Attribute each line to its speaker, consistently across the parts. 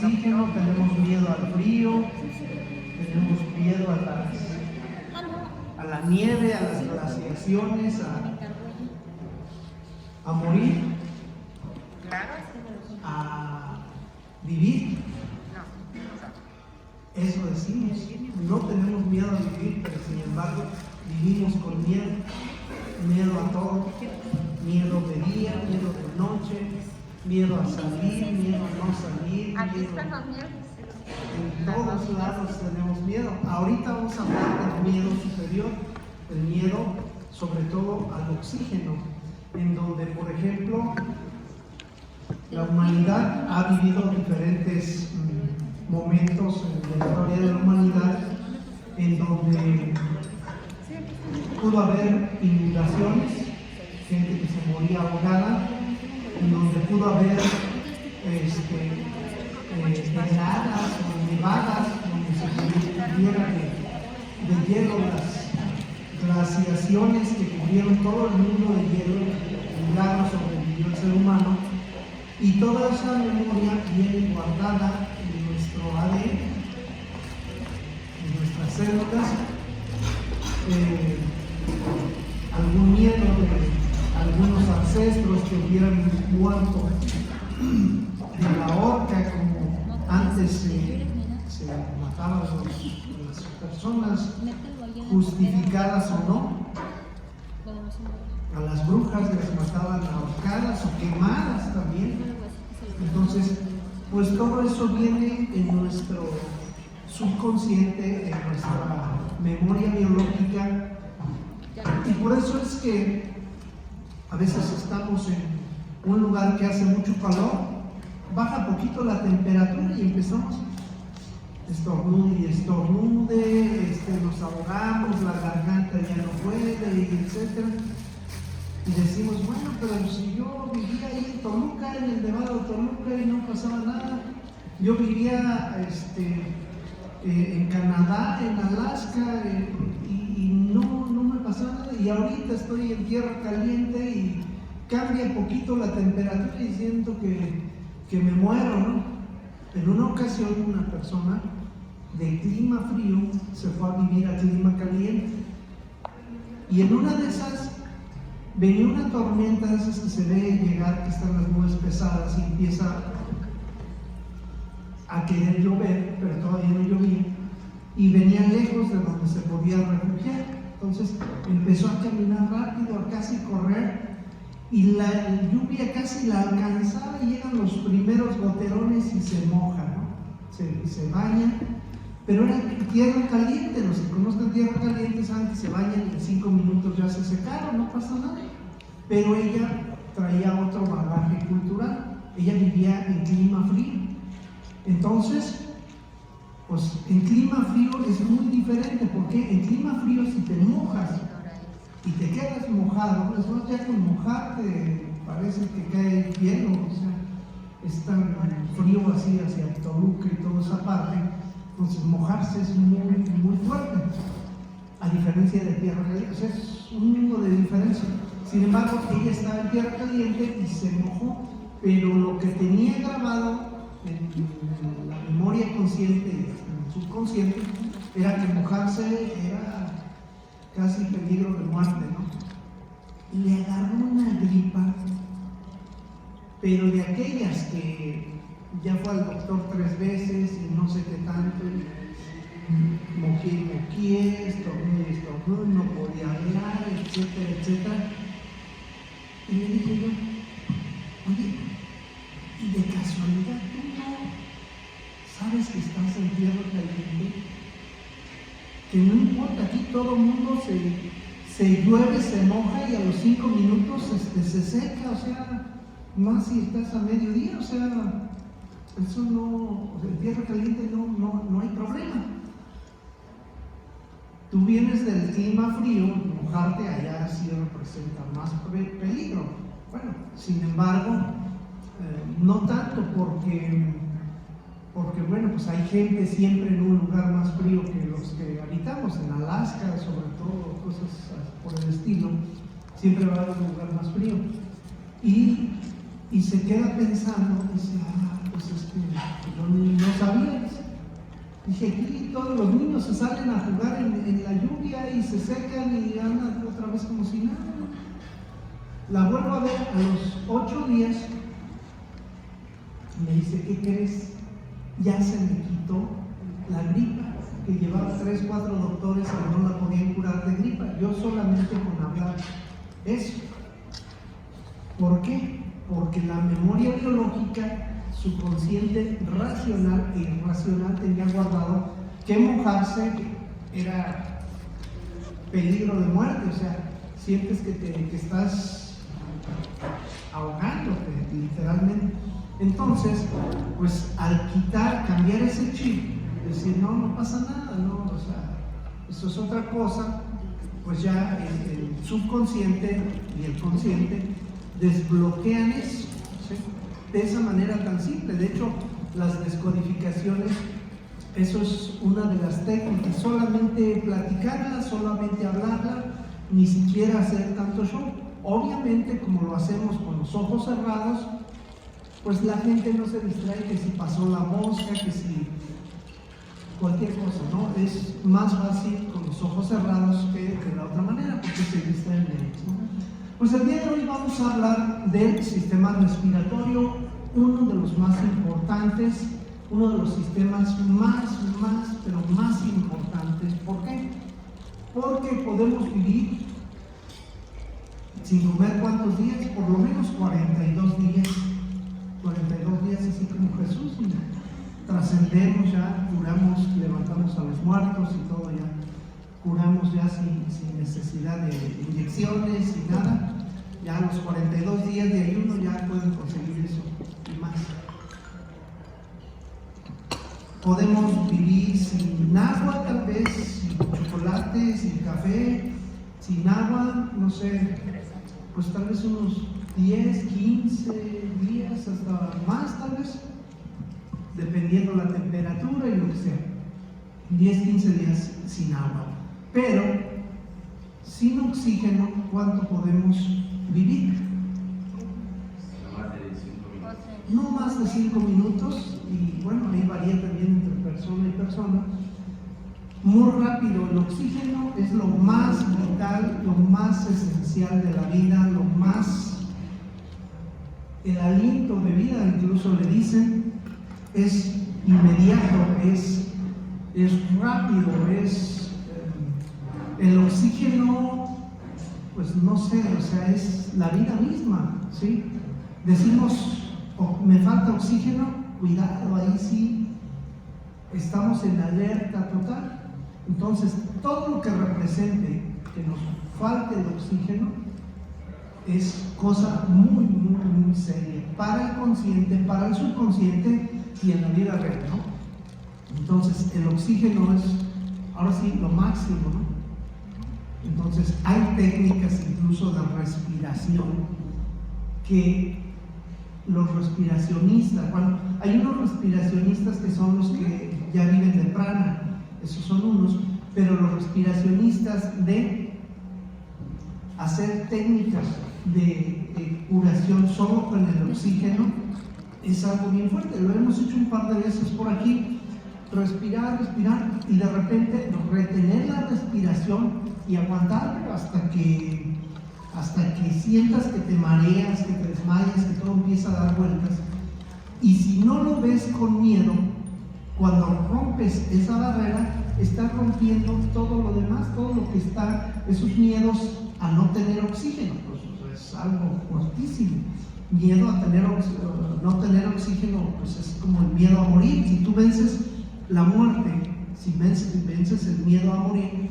Speaker 1: oxígeno, tenemos miedo al frío, tenemos miedo a la nieve, a las glaciaciones, a morir, a vivir. Eso decimos, no tenemos miedo a vivir, pero sin embargo vivimos con miedo, miedo a todo, miedo de día, miedo de noche, miedo a salir, miedo a no salir,
Speaker 2: Aquí
Speaker 1: miedo.
Speaker 2: están los miedos.
Speaker 1: En todos lados tenemos miedo. Ahorita vamos a hablar del miedo superior, el miedo sobre todo al oxígeno, en donde, por ejemplo, la humanidad ha vivido diferentes momentos en la historia de la humanidad en donde pudo haber inundaciones, gente que se moría ahogada, en donde pudo haber heladas o nevadas, donde se cubriera de hielo las glaciaciones que cubrieron todo el mundo de hielo, el milagro sobrevivió el ser humano, y toda esa memoria viene guardada en nuestro ADN, en nuestras células. Algún miedo de algunos ancestros que hubieran muerto de la horca, como antes se mataban las personas, justificadas o no. A las brujas las mataban ahorcadas o quemadas también. Entonces, pues todo eso viene en nuestro subconsciente, en nuestra memoria biológica, y por eso es que a veces estamos en un lugar que hace mucho calor, baja poquito la temperatura y empezamos estornude y estornude, nos ahogamos, la garganta ya no puede, etc. Y decimos, bueno, pero si yo vivía ahí en Toluca, en el Nevado de Toluca, y no pasaba nada. Yo vivía en Canadá, en Alaska, y no me pasaba nada. Y ahorita estoy en tierra caliente y cambia poquito la temperatura y siento que me muero, ¿no? En una ocasión una persona de clima frío se fue a vivir a clima caliente. Y en una de esas venía una tormenta, de esas que se ve llegar, que están las nubes pesadas, y empieza a querer llover, pero todavía no llovía, y venía lejos de donde se podía refugiar. Entonces empezó a caminar rápido, a casi correr, y la lluvia casi la alcanzaba, y llegan los primeros goterones y se moja, ¿no? Se baña, pero era tierra caliente. Los que conozcan tierra caliente saben que se bañan y en 5 minutos ya se secaron, no pasa nada. Pero ella traía otro bagaje cultural, ella vivía en clima frío. Entonces, pues en clima frío es muy diferente, porque en clima frío si te mojas y te quedas mojado, pues no, ya con mojarte parece que cae hielo, o sea, es tan frío así hacia Toluca y toda esa parte. Entonces mojarse es muy fuerte, a diferencia de tierra caliente, o sea, es un mundo de diferencia. Sin embargo, ella estaba en tierra caliente y se mojó, pero lo que tenía grabado en la memoria consciente y en el subconsciente era que mojarse era casi peligro de muerte, ¿no? Y le agarró una gripa, pero de aquellas que ya fue al doctor 3 veces y no sé qué tanto, moqué, estornude, no podía hablar, etcétera. Y le dije yo, oye, ¿y de casualidad tú no sabes que estás en tierra caliente? Que no importa, aquí todo el mundo se llueve, se moja y a los 5 minutos se seca, o sea, más si estás a mediodía, o sea, eso no, en tierra caliente no hay problema. Tú vienes del clima frío, mojarte allá sí representa más peligro. Bueno, sin embargo, no tanto, porque bueno, pues hay gente siempre en un lugar más frío que los que habitamos, en Alaska, sobre todo, cosas por el estilo, siempre va a haber un lugar más frío. Y se queda pensando, dice, pues pues es que yo no sabía. Dije, aquí todos los niños se salen a jugar en la lluvia y se secan y andan otra vez como si nada. La vuelvo a ver a los 8 días. Me dice, ¿qué crees? Ya se me quitó la gripa, que llevaba 3, 4 doctores que no la podían curar de gripa. Yo solamente con hablar eso. ¿Por qué? Porque la memoria biológica, subconsciente, racional e irracional tenía guardado que mojarse era peligro de muerte, o sea, sientes que estás ahogándote, literalmente. Entonces, pues al cambiar ese chip, decir, no pasa nada, no, o sea, eso es otra cosa, pues ya el subconsciente y el consciente desbloquean eso, ¿sí? De esa manera tan simple. De hecho, las descodificaciones, eso es una de las técnicas, solamente platicarla, solamente hablarla, ni siquiera hacer tanto show. Obviamente, como lo hacemos con los ojos cerrados, pues la gente no se distrae que si pasó la mosca, que si cualquier cosa, ¿no? Es más fácil con los ojos cerrados que de la otra manera, porque se distraen de ellos, ¿no? Pues el día de hoy vamos a hablar del sistema respiratorio, uno de los más importantes, uno de los sistemas pero más importantes. ¿Por qué? Porque podemos vivir sin comer ¿cuántos días? Por lo menos 42 días. 42 días así como Jesús, y trascendemos ya, curamos, levantamos a los muertos y todo ya. Curamos ya sin necesidad de inyecciones y nada. Ya a los 42 días de ayuno ya pueden conseguir eso y más. Podemos vivir sin agua tal vez, sin chocolate, sin café, sin agua, no sé, pues tal vez unos 10, 15 días, hasta más tal vez, dependiendo la temperatura y lo que sea. 10, 15 días sin agua. Pero sin oxígeno, ¿cuánto podemos vivir? No más de 5 minutos, y bueno, ahí varía también entre persona y persona. Muy rápido, el oxígeno es lo más vital, lo más esencial de la vida, lo más, el aliento de vida, incluso le dicen, es inmediato, es rápido, el oxígeno, pues no sé, o sea, es la vida misma, ¿sí? Decimos, me falta oxígeno, cuidado, ahí sí estamos en alerta total. Entonces, todo lo que represente que nos falte el oxígeno es cosa muy seria para el consciente, para el subconsciente y en la vida real, ¿no? Entonces, el oxígeno es, ahora sí, lo máximo, ¿no? Entonces, hay técnicas incluso de respiración que los respiracionistas, bueno, hay unos respiracionistas que son los que ya viven de prana, esos son unos, pero los respiracionistas de hacer técnicas de curación solo con el oxígeno es algo bien fuerte. Lo hemos hecho un par de veces por aquí, respirar y de repente retener la respiración y aguantarlo hasta que sientas que te mareas, que te desmayas, que todo empieza a dar vueltas. Y si no lo ves con miedo, cuando rompes esa barrera, estás rompiendo todo lo demás, todo lo que está, esos miedos a no tener oxígeno, pues es algo fuertísimo. Miedo a no tener oxígeno, pues es como el miedo a morir. Si tú vences la muerte, si vences el miedo a morir,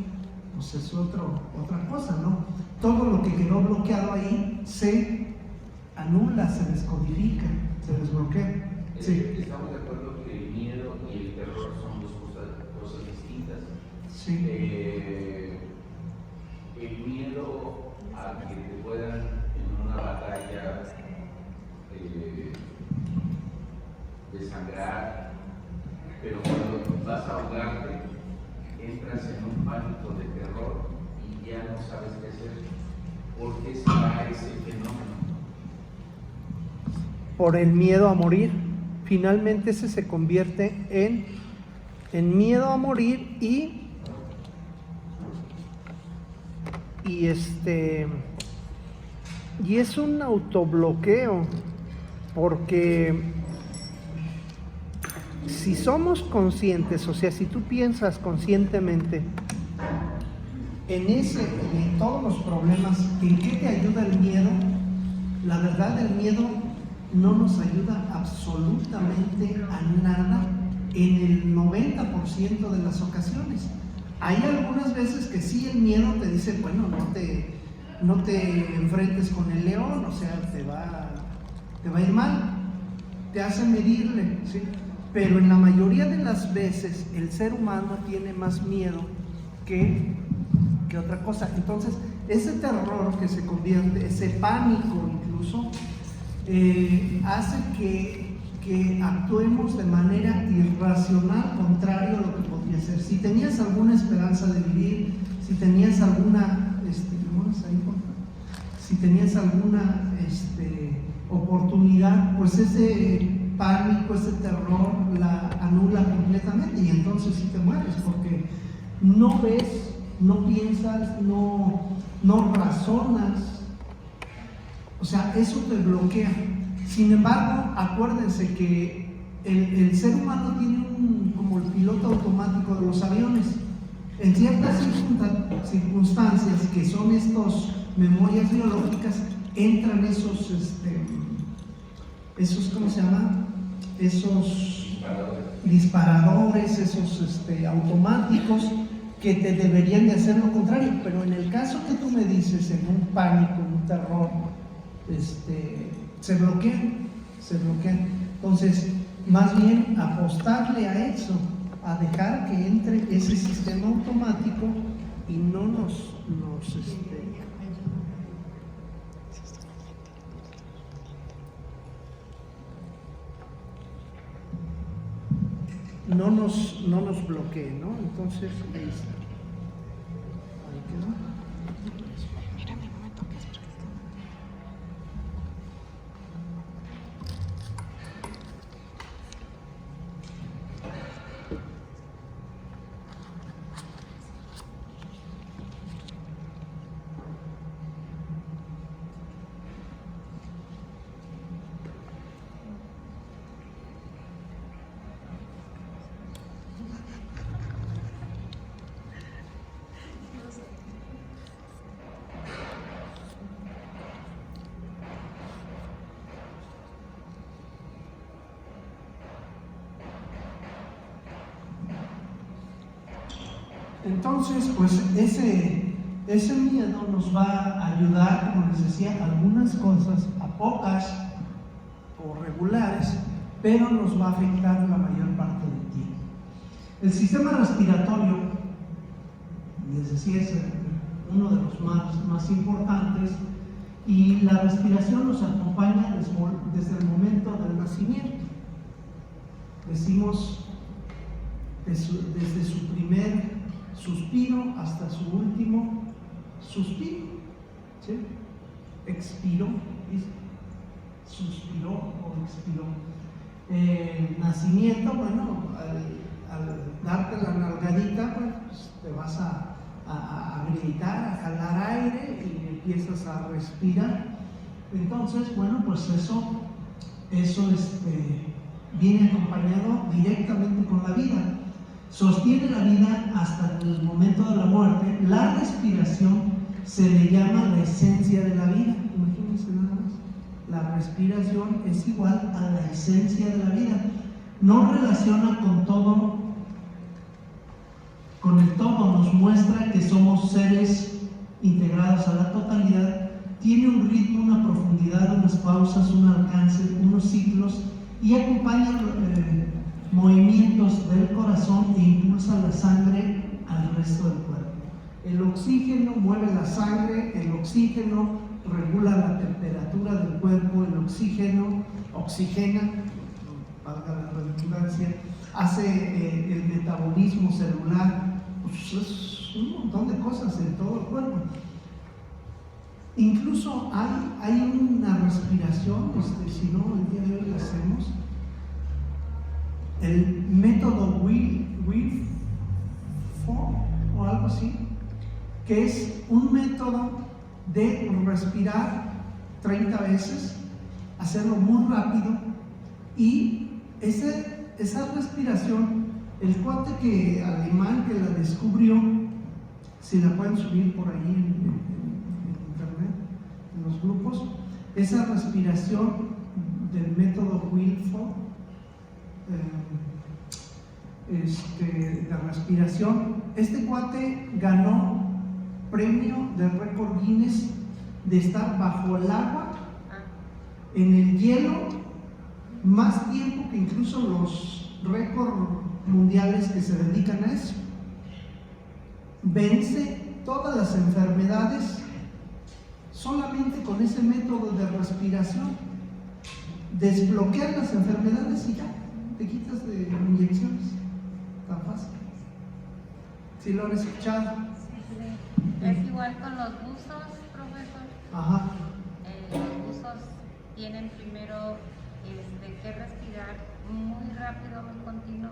Speaker 1: pues es otra cosa, ¿no? Todo lo que quedó bloqueado ahí se anula, se descodifica, se desbloquea. Sí.
Speaker 2: Estamos de acuerdo que el miedo y el terror son dos cosas distintas.
Speaker 1: Sí.
Speaker 2: El miedo a que te puedan en una batalla desangrar, pero cuando vas a ahogarte, entras en un pánico de terror y ya no sabes qué hacer. ¿Por qué se da ese fenómeno?
Speaker 1: Por el miedo a morir. finalmente ese se convierte en miedo a morir y es un autobloqueo, porque si somos conscientes, o sea, si tú piensas conscientemente en todos los problemas, ¿en qué te ayuda el miedo? La verdad, el miedo no nos ayuda absolutamente a nada en el 90% de las ocasiones. Hay algunas veces que sí, el miedo te dice, bueno, no te enfrentes con el león, o sea, te va a ir mal, te hace medirle, ¿sí? Pero en la mayoría de las veces el ser humano tiene más miedo que otra cosa. Entonces, ese terror que se convierte, ese pánico incluso, hace que actuemos de manera irracional, contrario a lo que podría ser. Si tenías alguna esperanza de vivir, si tenías alguna oportunidad, pues ese pánico, ese terror la anula completamente, y entonces sí te mueres, porque no ves, no piensas, no razonas, o sea, eso te bloquea. Sin embargo, acuérdense que el ser humano tiene como el piloto automático de los aviones. En ciertas circunstancias, que son estas memorias biológicas, entran esos ¿cómo se llama? Esos disparadores, esos automáticos, que te deberían de hacer lo contrario. Pero en el caso que tú me dices, en un pánico, en un terror, se bloquean. Entonces, más bien apostarle a eso, a dejar que entre ese sistema automático y no nos bloquee, ¿no? Entonces, ahí está. Ahí quedó. Entonces, pues ese miedo nos va a ayudar, como les decía, a algunas cosas, a pocas o regulares, pero nos va a afectar la mayor parte del tiempo. El sistema respiratorio, les decía, es uno de los más importantes, y la respiración nos acompaña desde el momento del nacimiento. Decimos desde su primer suspiro hasta su último suspiro, ¿sí? Expiró, ¿sí? Suspiró o expiró. Nacimiento, bueno, al darte la nalgadita, pues te vas a gritar, a jalar aire y empiezas a respirar. Entonces, bueno, pues eso viene acompañado directamente con la vida. Sostiene la vida hasta el momento de la muerte. La respiración se le llama la esencia de la vida. Imagínense nada más. La respiración es igual a la esencia de la vida. No relaciona con todo, con el todo, nos muestra que somos seres integrados a la totalidad. Tiene un ritmo, una profundidad, unas pausas, un alcance, unos ciclos, y acompaña movimientos del corazón e impulsa la sangre al resto del cuerpo. El oxígeno mueve la sangre, el oxígeno regula la temperatura del cuerpo, el oxígeno oxigena, valga la redundancia, hace el metabolismo celular, pues es un montón de cosas en todo el cuerpo. Incluso hay una respiración, si no, el día de hoy la hacemos, el método Wilford o algo así, que es un método de respirar 30 veces, hacerlo muy rápido, y esa respiración, el cuate alemán que la descubrió, si la pueden subir por ahí en internet, en los grupos, esa respiración del método Wilford, de respiración, este cuate ganó premio de récord Guinness de estar bajo el agua, en el hielo, más tiempo que incluso los récords mundiales que se dedican a eso. Vence todas las enfermedades solamente con ese método de respiración. Desbloquean las enfermedades y ya te quitas de inyecciones. Tan fácil. ¿Sí lo han escuchado?
Speaker 3: Sí. Es igual con los buzos, profesor.
Speaker 1: Ajá.
Speaker 3: Los buzos tienen primero que respirar muy rápido, muy continuo,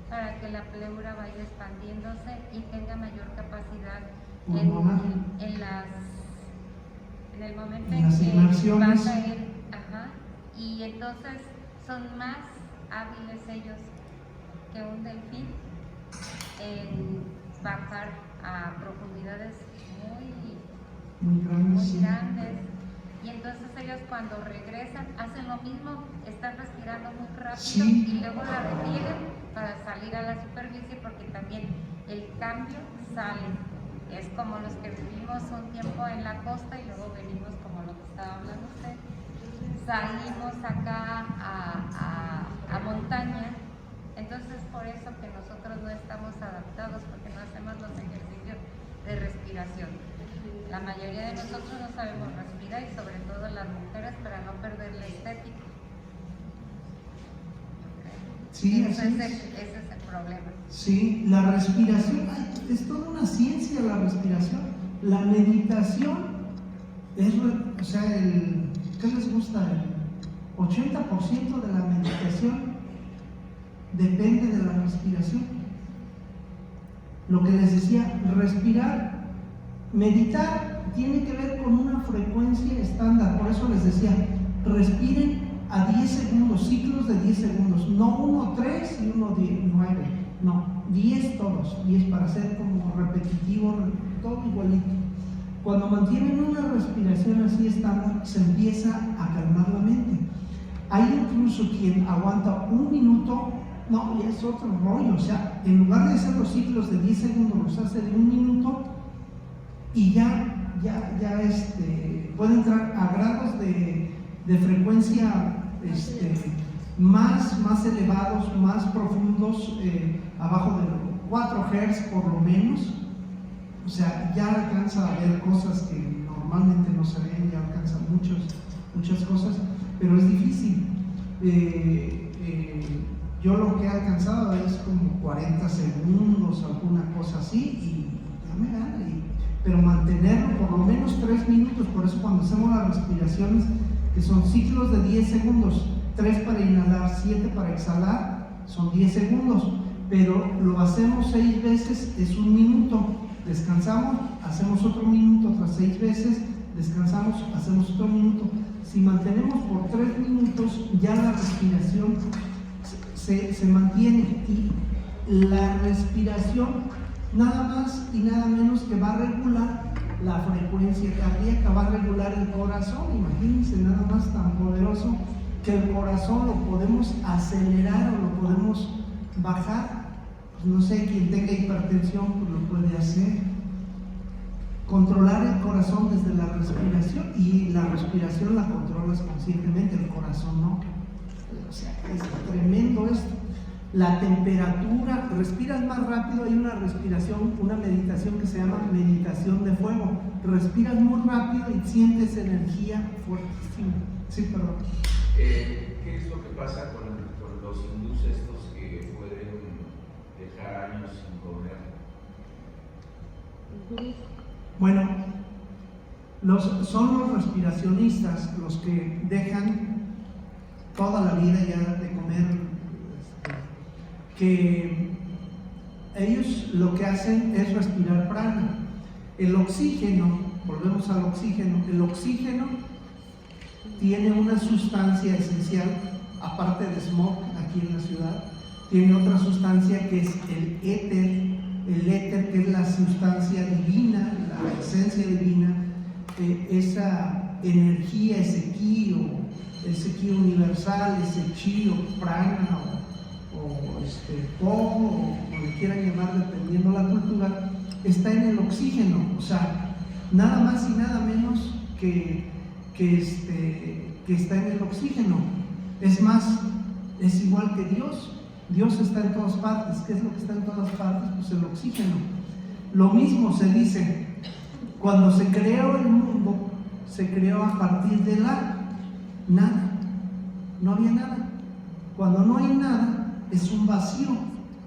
Speaker 3: para que la pleura vaya expandiéndose y tenga mayor capacidad en el momento en que va a caer. Ajá. Y entonces son más hábiles ellos que un delfín en bajar a profundidades muy grandes. Y entonces ellos cuando regresan hacen lo mismo, están respirando muy rápido y luego la detienen para salir a la superficie, porque también el cambio sale. Es como los que vivimos un tiempo en la costa y luego venimos, como lo que estaba hablando usted, salimos acá a montaña. Entonces por eso que nosotros no estamos adaptados, porque no hacemos los ejercicios de respiración. La mayoría de nosotros no sabemos respirar, y sobre todo las mujeres, para no perder la estética.
Speaker 1: Sí,
Speaker 3: ese es el problema.
Speaker 1: Sí, la respiración, es toda una ciencia la respiración. La meditación es, o sea, ¿qué les gusta? El 80% de la meditación depende de la respiración. Lo que les decía, meditar tiene que ver con una frecuencia estándar. Por eso les decía, respiren a 10 segundos, ciclos de 10 segundos, no 1, 3 y 1, 9, no, 10 todos, 10 para ser como repetitivo, todo igualito. Cuando mantienen una respiración así estándar, se empieza a calmar la mente. Hay incluso quien aguanta 1 minuto, no, y es otro rollo, o sea, en lugar de hacer los ciclos de 10 segundos, los hace de 1 minuto y ya puede entrar a grados de frecuencia más elevados, más profundos, abajo de los 4 Hz por lo menos. O sea, ya alcanza a ver cosas que normalmente no se ven, ya alcanza muchas cosas, pero es difícil. Yo lo que he alcanzado es como 40 segundos, alguna cosa así, y ya me gana. Pero mantenerlo por lo menos 3 minutos, por eso cuando hacemos las respiraciones, que son ciclos de 10 segundos, 3 para inhalar, 7 para exhalar, son 10 segundos, pero lo hacemos 6 veces, es 1 minuto, descansamos, hacemos otro minuto, otras 6 veces, descansamos, hacemos otro minuto. Si mantenemos por 3 minutos, ya la respiración se mantiene, y la respiración nada más y nada menos que va a regular la frecuencia cardíaca, va a regular el corazón. Imagínense, nada más tan poderoso que el corazón lo podemos acelerar o lo podemos bajar. Pues no sé, quien tenga hipertensión pues lo puede hacer. Controlar el corazón desde la respiración, y la respiración la controlas conscientemente, el corazón no. O sea, es tremendo esto. La temperatura, respiras más rápido. Hay una respiración, una meditación que se llama meditación de fuego. Respiras muy rápido y sientes energía fuertísima. Sí, perdón.
Speaker 2: ¿Qué es lo que pasa con los hindús estos que pueden dejar años sin comer?
Speaker 1: Bueno, son los respiracionistas los que dejan toda la vida ya de comer que ellos lo que hacen es respirar prana. El oxígeno, volvemos al oxígeno, el oxígeno tiene una sustancia esencial, aparte de smog aquí en la ciudad, tiene otra sustancia que es el éter que es la sustancia divina, la esencia divina, esa energía, ese ki universal, ese chi o prana o po, o como le quieran llamar dependiendo la cultura, está en el oxígeno. O sea, nada más y nada menos que está en el oxígeno. Es más, es igual que Dios. Dios está en todas partes. ¿Qué es lo que está en todas partes? Pues el oxígeno. Lo mismo se dice, cuando se creó el mundo, se creó a partir de la nada. No había nada. Cuando no hay nada, es un vacío.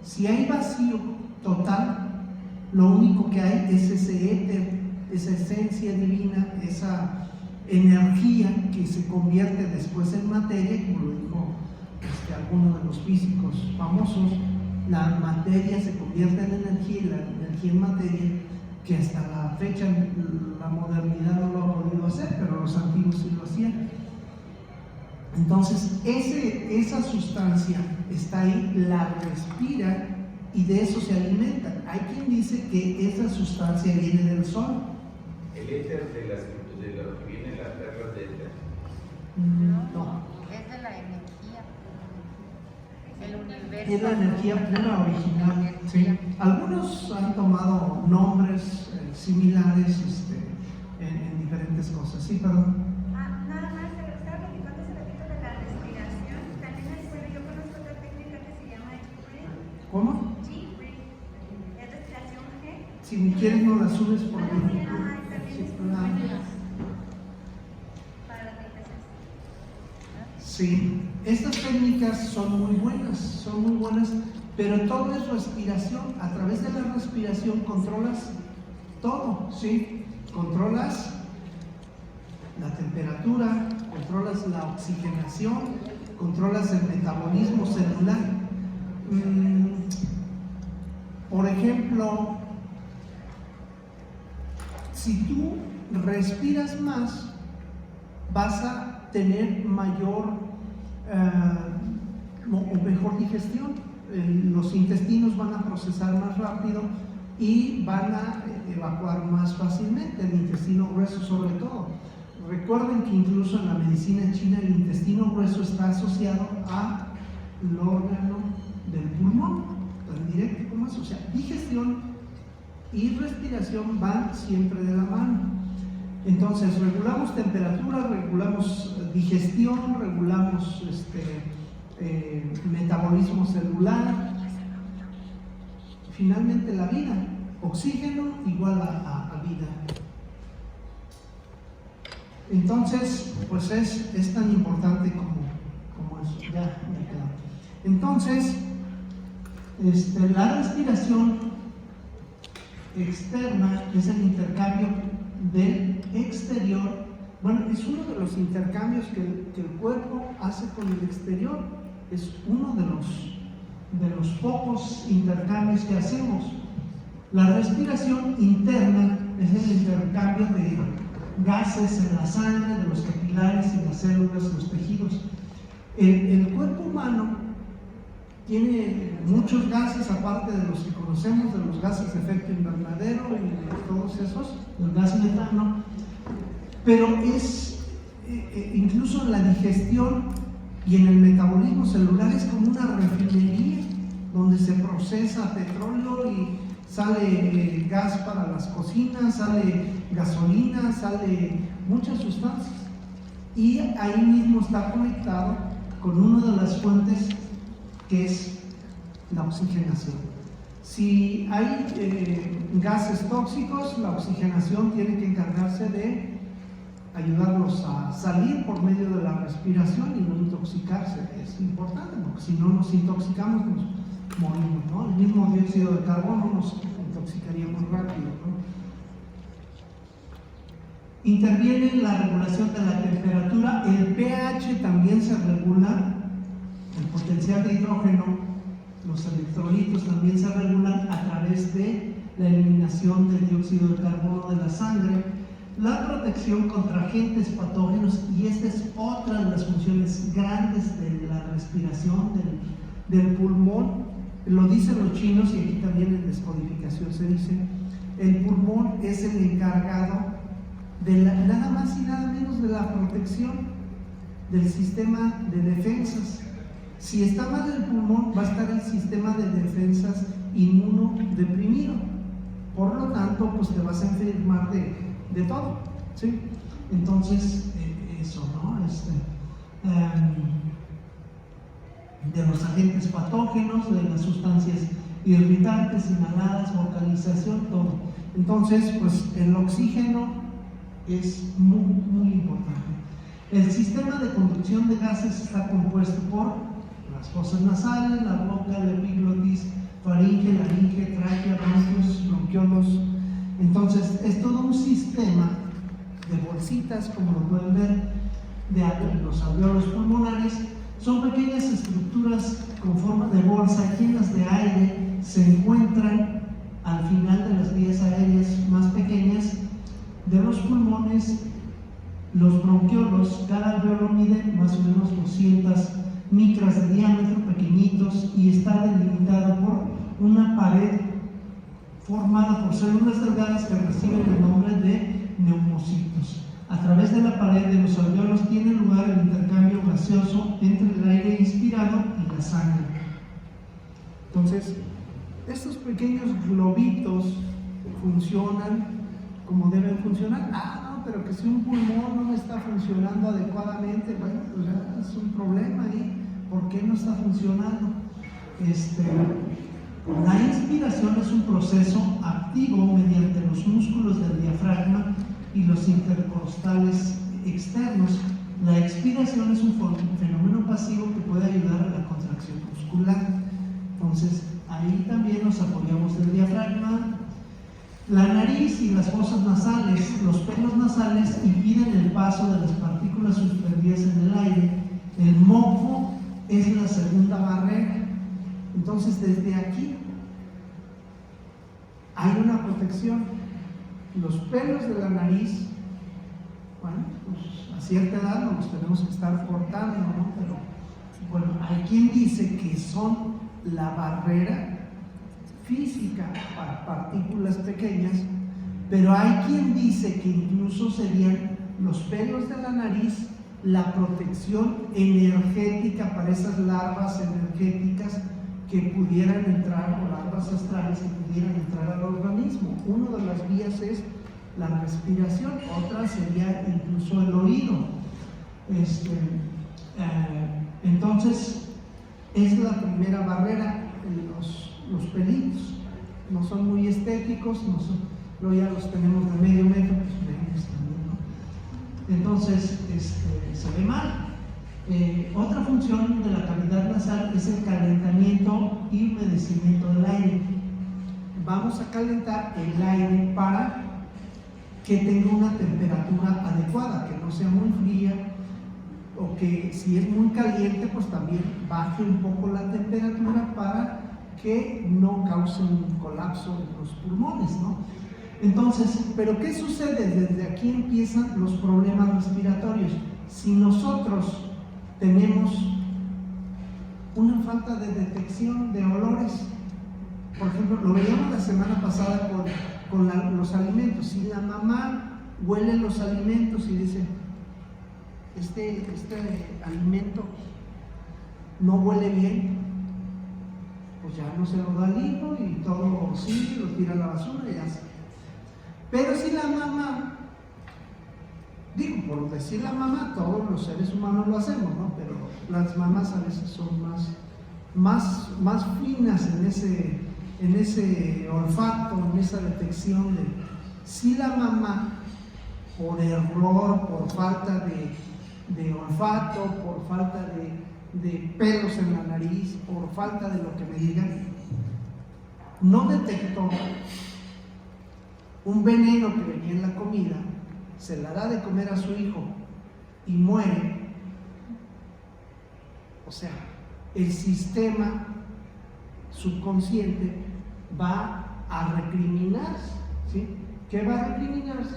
Speaker 1: Si hay vacío total, lo único que hay es ese éter, esa esencia divina, esa energía que se convierte después en materia, como lo dijo alguno de los físicos famosos. La materia se convierte en energía y la energía en materia, que hasta la fecha la modernidad no lo ha podido hacer, pero los antiguos sí lo hacían. Entonces esa sustancia está ahí, la respira y de eso se alimenta. Hay quien dice que esa sustancia viene del sol.
Speaker 2: El éter de lo que viene en las perlas de éter.
Speaker 1: No.
Speaker 3: Es de la energía. El universo.
Speaker 1: Es la energía pura original. Sí. Algunos han tomado nombres similares en diferentes cosas. Sí, perdón.
Speaker 4: Nada más, estaba platicando hace ratito de la respiración. También hay, bueno, yo conozco otra técnica que se llama G-Breath.
Speaker 1: ¿Cómo?
Speaker 4: G-Breath. Es respiración G.
Speaker 1: Si me quieres no la subes por mí.
Speaker 4: También es muy buena para la meditación.
Speaker 1: Sí, estas técnicas son muy buenas, pero todo es respiración. A través de la respiración controlas todo, ¿sí? Controlas la temperatura, controlas la oxigenación, controlas el metabolismo celular. Por ejemplo, si tú respiras más, vas a tener mayor o mejor digestión. Los intestinos van a procesar más rápido y van a evacuar más fácilmente, el intestino grueso sobre todo. Recuerden que incluso en la medicina china el intestino grueso está asociado al órgano del pulmón, tan directo como eso. O sea, digestión y respiración van siempre de la mano. Entonces, regulamos temperatura, regulamos digestión, regulamos metabolismo celular. Finalmente, la vida. Oxígeno igual a vida. Entonces, pues es tan importante como eso. Ya quedó. Entonces, la respiración externa es el intercambio del exterior. Bueno, es uno de los intercambios que el cuerpo hace con el exterior. Es uno de los pocos intercambios que hacemos. La respiración interna es el intercambio de gases en la sangre, de los capilares y las células, los tejidos. El cuerpo humano tiene muchos gases, aparte de los que conocemos, de los gases de efecto invernadero y de todos esos, el gas metano, pero incluso en la digestión y en el metabolismo celular es como una refinería donde se procesa petróleo y sale gas para las cocinas, sale gasolina, sale muchas sustancias. Y ahí mismo está conectado con una de las fuentes que es la oxigenación. Si hay gases tóxicos, la oxigenación tiene que encargarse de ayudarlos a salir por medio de la respiración y no intoxicarse. Es importante, porque si no nos intoxicamos, nos morimos, ¿no? El mismo dióxido de carbono nos intoxicaría muy rápido, ¿no? Interviene en la regulación de la temperatura. El pH también se regula. El potencial de hidrógeno Los electrolitos también se regulan a través de la eliminación del dióxido de carbono de la sangre, la protección contra agentes patógenos, y esta es otra de las funciones grandes de la respiración del pulmón. Lo dicen los chinos y aquí también en descodificación se dice, el pulmón es el encargado de nada más y nada menos de la protección del sistema de defensas. Si está mal el pulmón, va a estar el sistema de defensas inmunodeprimido. Por lo tanto, pues te vas a enfermar de todo, ¿sí? Entonces, eso, ¿no? De los agentes patógenos, de las sustancias irritantes, inhaladas, vocalización, todo. Entonces, pues el oxígeno es muy, muy importante. El sistema de conducción de gases está compuesto por las fosas nasales, la boca, la epiglotis, faringe, laringe, tráquea, bronquios, bronquiolos. Entonces, es todo un sistema de bolsitas, como lo pueden ver, de los alveolos pulmonares. Son pequeñas estructuras con forma de bolsa llenas de aire, se encuentran al final de las vías aéreas más pequeñas de los pulmones. Los bronquiolos, cada alveolo mide más o menos 200 micras de diámetro, pequeñitos, y está delimitado por una pared formada por células delgadas que reciben el nombre de neumocitos. A través de la pared de los alveolos tiene lugar el intercambio gaseoso entre el aire inspirado y la sangre. Entonces, estos pequeños globitos funcionan como deben funcionar. No, pero que si un pulmón no está funcionando adecuadamente, bueno, pues ya es un problema ahí. ¿Por qué no está funcionando? La inspiración es un proceso activo mediante los músculos del diafragma y los intercostales externos. La expiración es un fenómeno pasivo que puede ayudar a la contracción muscular. Entonces, ahí también nos apoyamos del diafragma. La nariz y las fosas nasales, los pelos nasales impiden el paso de las partículas suspendidas en el aire. El moco es la segunda barrera. Entonces, desde aquí hay una protección. Los pelos de la nariz, bueno, pues a cierta edad no los tenemos que estar cortando, ¿no? Pero bueno, hay quien dice que son la barrera física para partículas pequeñas, pero hay quien dice que incluso serían los pelos de la nariz la protección energética para esas larvas energéticas que pudieran entrar, o larvas astrales que pudieran entrar al organismo. Una de las vías es la respiración, otra sería incluso el oído. Entonces, es la primera barrera, los pelitos. No son muy estéticos, luego ya los tenemos de medio metro, pues vemos también, ¿no? Entonces, se ve mal. Otra función de la cavidad nasal es el calentamiento y humedecimiento del aire. Vamos a calentar el aire para que tenga una temperatura adecuada, que no sea muy fría, o que si es muy caliente, pues también baje un poco la temperatura para que no cause un colapso en los pulmones, ¿no? Entonces, ¿pero qué sucede? Desde aquí empiezan los problemas respiratorios. Si nosotros tenemos una falta de detección de olores, por ejemplo, lo veíamos la semana pasada con los alimentos. Si la mamá huele los alimentos y dice, este alimento no huele bien, pues ya no se lo da al hijo y todo sigue, lo tira a la basura y ya está. Pero si la mamá, digo, por decir la mamá, todos los seres humanos lo hacemos, ¿no? Pero las mamás a veces son más finas en ese olfato, en esa detección de si la mamá, por error, por falta de olfato, por falta de pelos en la nariz, por falta de lo que me digan, no detectó un veneno que venía en la comida, se la da de comer a su hijo y muere. O sea, el sistema subconsciente va a recriminarse, ¿sí? ¿Qué va a recriminarse?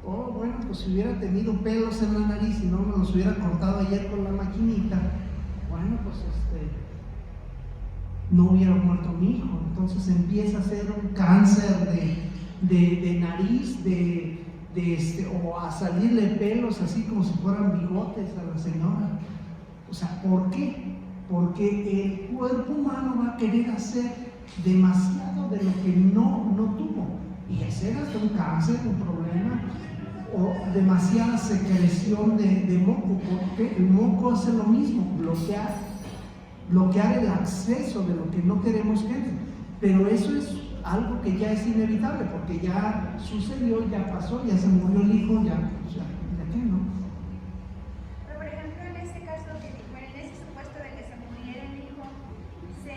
Speaker 1: Oh, bueno, pues si hubiera tenido pelos en la nariz y no me los hubiera cortado ayer con la maquinita, bueno, pues no hubiera muerto mi hijo. Entonces empieza a ser un cáncer de nariz, o a salirle pelos así como si fueran bigotes a la señora. O sea, ¿por qué? Porque el cuerpo humano va a querer hacer demasiado de lo que no tuvo, y hacer hasta un cáncer, un problema, o demasiada secreción de moco, porque el moco hace lo mismo, bloquear el acceso de lo que no queremos que entre. Pero eso es algo que ya es inevitable, porque ya sucedió, ya pasó, ya se murió el hijo, ya qué, ¿no?
Speaker 4: Pero por ejemplo, en este caso, en ese supuesto de que se muriera el hijo, se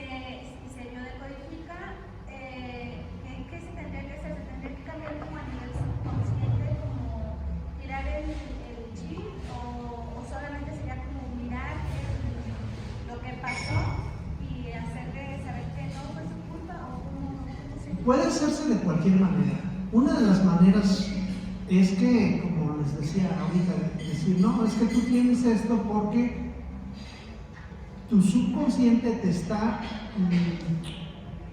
Speaker 4: biodecodifica, ¿en qué se tendría que hacer? ¿Se tendría que cambiar como a nivel subconsciente, como tirar el chip, o solamente sería como mirar lo que pasó y hacerle saber que no fue su culpa, o cómo se...
Speaker 1: Puede hacerse de cualquier manera. Una de las maneras es que, como les decía ahorita, decir, no, es que tú tienes esto porque tu subconsciente te está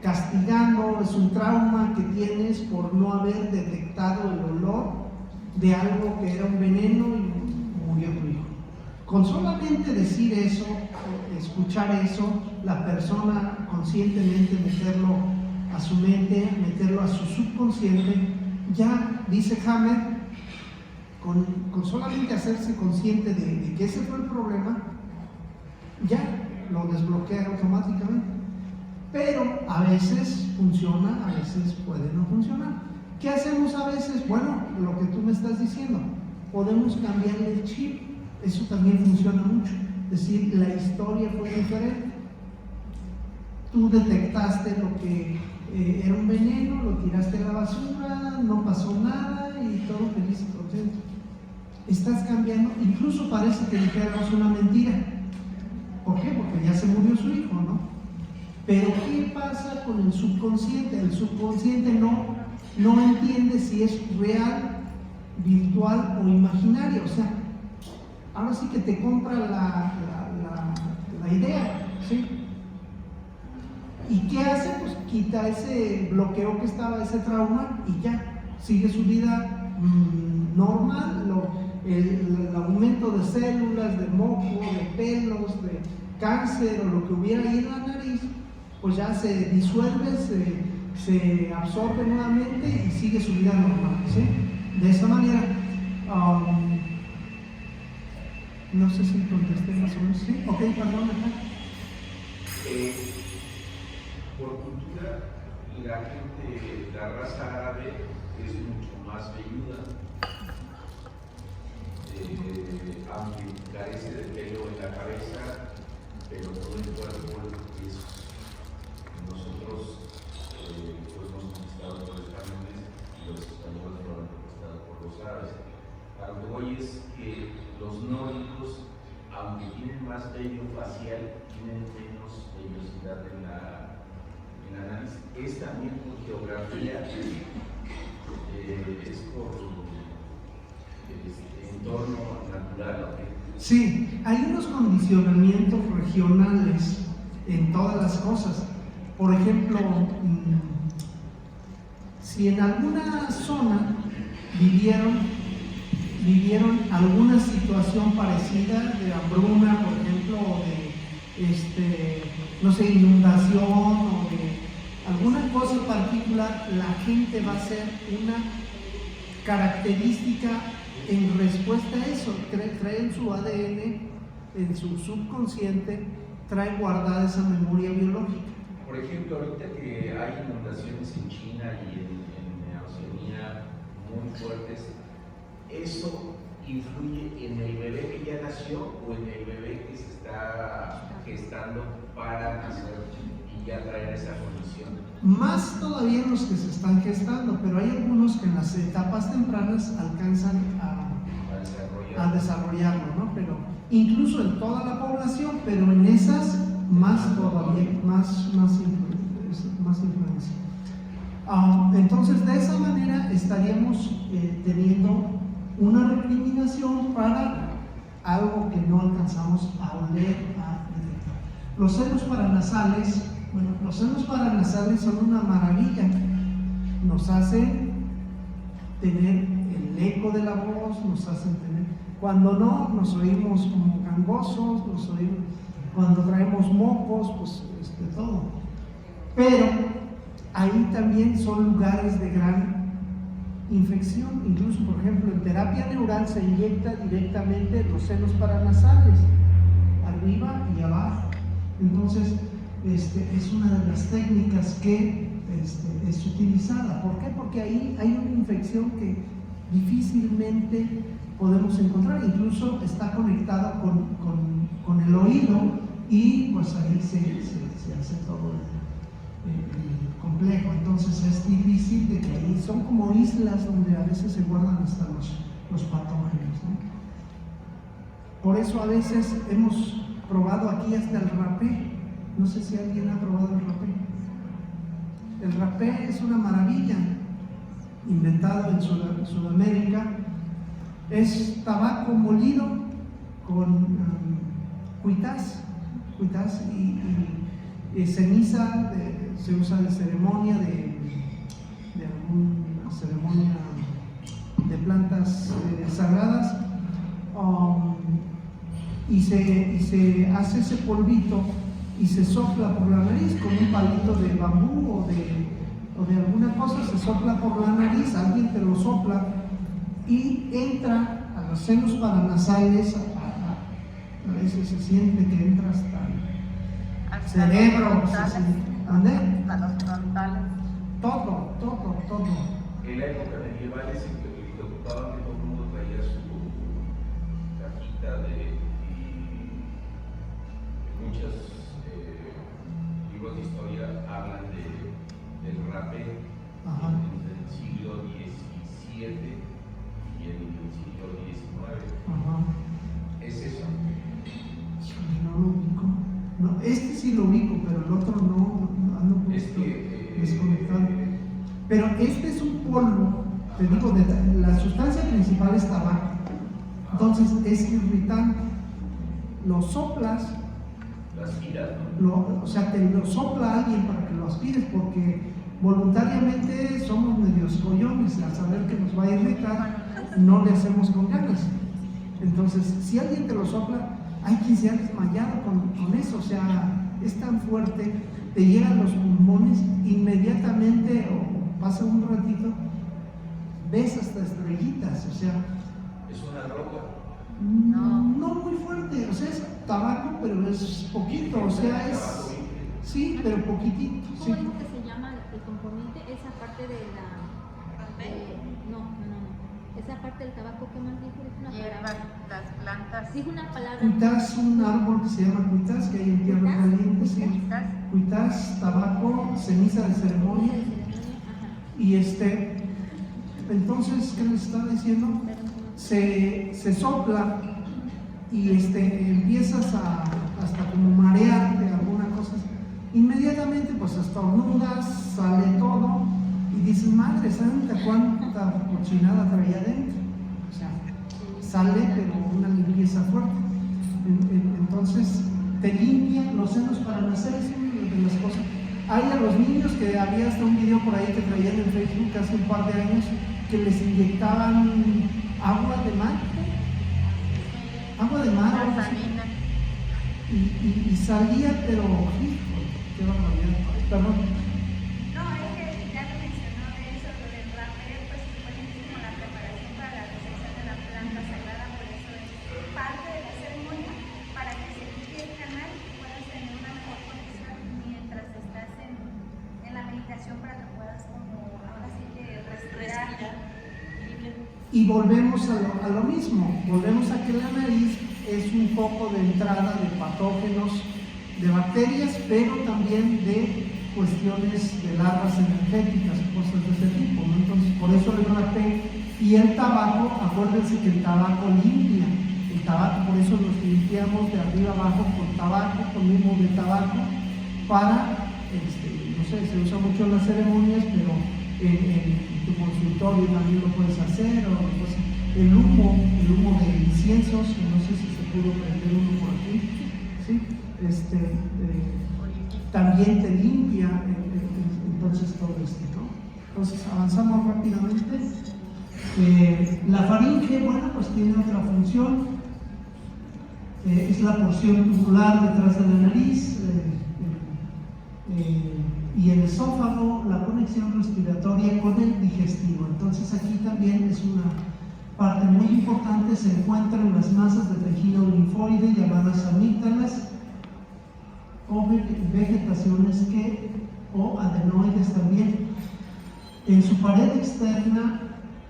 Speaker 1: castigando, es un trauma que tienes por no haber detectado el olor de algo que era un veneno y murió tu hijo. Con solamente decir eso, escuchar eso, la persona conscientemente meterlo a su mente, meterlo a su subconsciente, ya, dice Hammer, con solamente hacerse consciente de que ese fue el problema, ya lo desbloquea automáticamente. Pero a veces funciona, a veces puede no funcionar. ¿Qué hacemos a veces? Bueno, lo que tú me estás diciendo, podemos cambiarle el chip. Eso también funciona mucho. Es decir, la historia fue diferente. Tú detectaste lo que era un veneno, lo tiraste a la basura, no pasó nada y todo feliz y contento. Estás cambiando, incluso parece que dijéramos una mentira. ¿Por qué? Porque ya se murió su hijo, ¿no? Pero ¿qué pasa con el subconsciente? El subconsciente no entiende si es real, virtual o imaginario. O sea, ahora sí que te compra la idea, ¿sí? ¿Y qué hace? Pues quita ese bloqueo que estaba, ese trauma, y ya, sigue su vida normal. El aumento de células, de moco, de pelos, de cáncer o lo que hubiera ahí en la nariz, pues ya se disuelve, se absorbe nuevamente y sigue su vida normal, ¿sí? De esa manera, no sé si contesté más o menos, ¿sí? Ok, perdón,
Speaker 2: por cultura, la gente, la raza árabe es mucho más velluda, aunque carece de pelo en la cabeza, pero todo el cuerpo es. Nosotros fuimos conquistados por los españoles y los españoles fueron conquistados por los árabes. A lo que voy es que los nórdicos, aunque tienen más vello facial, tienen menos vellosidad en la nariz. Es también por geografía, es por entorno natural.
Speaker 1: Sí, hay unos condicionamientos regionales en todas las cosas. Por ejemplo, si en alguna zona vivieron alguna situación parecida de hambruna, por ejemplo, o de no sé, inundación o de alguna cosa particular, la gente va a hacer una característica en respuesta a eso. Trae en su ADN, en su subconsciente, trae guardada esa memoria biológica.
Speaker 2: Por ejemplo, ahorita que hay inundaciones en China y en Oceanía muy fuertes, ¿eso influye en el bebé que ya nació o en el bebé que se está gestando para nacer y ya traer esa condición?
Speaker 1: Más todavía en los que se están gestando, pero hay algunos que en las etapas tempranas alcanzan a desarrollarlo, ¿no? Pero incluso en toda la población, pero en esas más todavía, más es más influencia. Entonces, de esa manera estaríamos teniendo una recriminación para algo que no alcanzamos a oler, a detectar. Los senos paranasales, bueno, los senos paranasales son una maravilla. Nos hacen tener el eco de la voz, nos hacen tener, cuando no, nos oímos como gangosos, nos oímos, cuando traemos mocos, pues todo. Pero ahí también son lugares de gran infección. Incluso, por ejemplo, en terapia neural se inyecta directamente los senos paranasales, arriba y abajo. Entonces, es una de las técnicas que es utilizada. ¿Por qué? Porque ahí hay una infección que difícilmente podemos encontrar. Incluso está conectada con el oído y pues ahí se hace todo el complejo. Entonces es difícil de que ahí son como islas donde a veces se guardan hasta los patógenos, ¿no? Por eso a veces hemos probado aquí hasta el rapé. No sé si alguien ha probado el rapé. El rapé es una maravilla, inventado en Sudamérica. Es tabaco molido con cuitás y ceniza, se usa de ceremonia, de alguna ceremonia de plantas sagradas, y se hace ese polvito y se sopla por la nariz con un palito de bambú o de alguna cosa, se sopla por la nariz, alguien te lo sopla y entra a los senos paranasales, a veces se siente que entra hasta el cerebro, ¿dónde?
Speaker 3: A los frontales.
Speaker 1: Todo.
Speaker 2: En la época medieval se preocupaba que todo el mundo traía su cajita y muchos libros de historia hablan del rapé entre el siglo XVII y el siglo XIX. ¿Es eso?
Speaker 1: No lo ubico. No, sí lo ubico, pero el otro no ando un poquito desconectado. Pero es un polvo, te digo, la sustancia principal es tabaco. Entonces es irritante. Lo soplas,
Speaker 2: lo aspiras, ¿no?
Speaker 1: o sea, te lo sopla alguien para que lo aspires, porque voluntariamente somos medios collones, al saber que nos va a irritar, no le hacemos con ganas. Entonces, si alguien te lo sopla, hay quien se ha desmayado con eso, o sea, es tan fuerte, te llegan los pulmones, inmediatamente, o pasa un ratito, ves hasta estrellitas, o sea.
Speaker 2: ¿Es una droga?
Speaker 1: No muy fuerte, o sea, es tabaco, pero es poquito, o sea, es. Sí, pero poquitito.
Speaker 5: ¿Cómo
Speaker 1: Sí.
Speaker 5: dijo que se llama el componente? Esa parte de la. No. Esa parte del tabaco, ¿qué más dijo? Es una
Speaker 3: Hierbas,
Speaker 5: palabra.
Speaker 3: las plantas.
Speaker 5: Dijo una palabra.
Speaker 1: Cuitás, un árbol que se llama cuitás, que hay en tierra
Speaker 5: ¿Cuitás?
Speaker 1: caliente, sí.
Speaker 3: Cenizas.
Speaker 1: Cuitás, tabaco, ceniza de ceremonia.
Speaker 5: Ajá.
Speaker 1: Y entonces, ¿qué les estaba diciendo? Se sopla y empiezas hasta como marearte, alguna cosa. Inmediatamente pues estornudas, sale todo y dices, madre santa, cuánta cochinada traía adentro. O sea, sale pero una limpieza fuerte. Entonces te limpia los senos paranasales, es una de las cosas. Hay a los niños que había hasta un video por ahí que traían en Facebook hace un par de años que les inyectaban agua de mar,
Speaker 3: La salina.
Speaker 1: y salía, pero qué barbaridad. Perdón.
Speaker 4: No, es que ya lo mencionó de eso, lo del rapé, pues se supone que es como la preparación para la recepción de la planta sagrada, por eso es parte de la ceremonia, para que se limpie el canal y puedas tener una mejor conexión mientras estás en la meditación, para que puedas como, ahora sí que respirar.
Speaker 1: Y volvemos a lo mismo, volvemos a que la nariz es un foco de entrada de patógenos, de bacterias, pero también de cuestiones de larvas energéticas, cosas de ese tipo, ¿no? Entonces, por eso el rapé y el tabaco, acuérdense que el tabaco limpia, el tabaco, por eso nos limpiamos de arriba abajo con tabaco, con humo de tabaco, para, nos sé, se usa mucho en las ceremonias, pero en tu consultorio también lo puedes hacer, o pues, el humo de inciensos, que no sé si se pudo prender uno por aquí, ¿sí? También te limpia, entonces todo esto, ¿no? Entonces avanzamos rápidamente. La faringe, bueno, pues tiene otra función, es la porción tubular detrás de la nariz, y el esófago, la conexión respiratoria con el digestivo. Entonces aquí también es una parte muy importante, se encuentran las masas de tejido linfoide llamadas amígdalas o vegetaciones o adenoides también. En su pared externa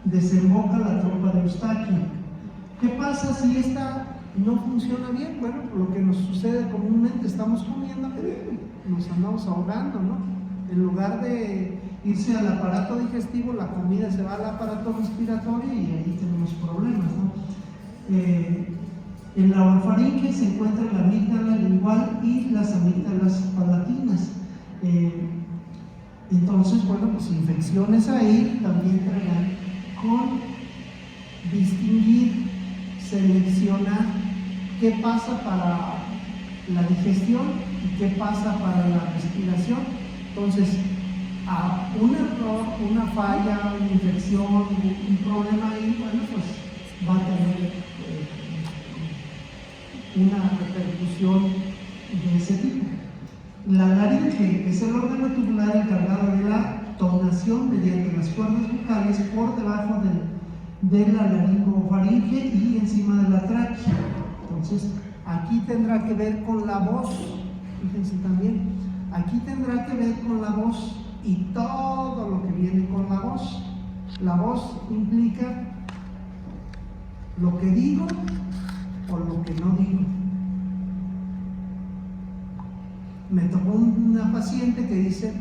Speaker 1: desemboca la trompa de Eustaquio. ¿Qué pasa si esta no funciona bien? Bueno, lo que nos sucede comúnmente, estamos comiendo, nos andamos ahogando, ¿no? En lugar de irse al aparato digestivo, la comida se va al aparato respiratorio y ahí tenemos problemas, ¿no? En la orofaringe se encuentra la amígdala lingual y las amígdalas palatinas. Entonces, bueno, pues infecciones ahí también traerán con distinguir, seleccionar qué pasa para la digestión y qué pasa para la respiración. Entonces, a un error, una falla, una infección, un problema ahí, bueno, pues va a tener una repercusión de ese tipo. La laringe es el órgano tubular encargado de la tonación mediante las cuerdas vocales por debajo de la laringofaringe y encima de la tráquea. Entonces, aquí tendrá que ver con la voz, fíjense también, aquí tendrá que ver con la voz y todo lo que viene con la voz. La voz implica lo que digo o lo que no digo. Me tocó una paciente que dice,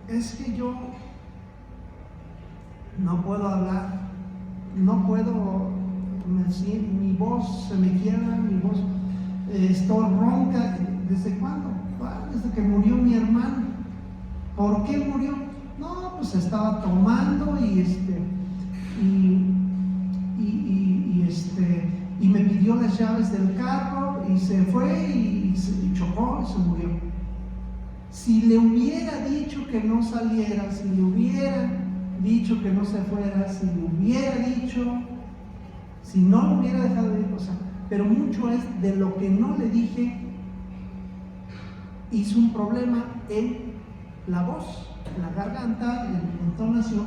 Speaker 1: es que yo no puedo hablar, no puedo, mi voz se me quiebra, mi voz, estoy ronca. ¿Desde cuándo? Bueno, desde que murió mi hermano. ¿Por qué murió? No, pues estaba tomando y me pidió las llaves del carro y se fue y chocó y se murió. Si le hubiera dicho que no saliera, si le hubiera dicho que no se fuera, si le hubiera dicho, si no lo hubiera dejado de ir, o sea, pero mucho es de lo que no le dije, hizo un problema en la voz, en la garganta, en la entonación,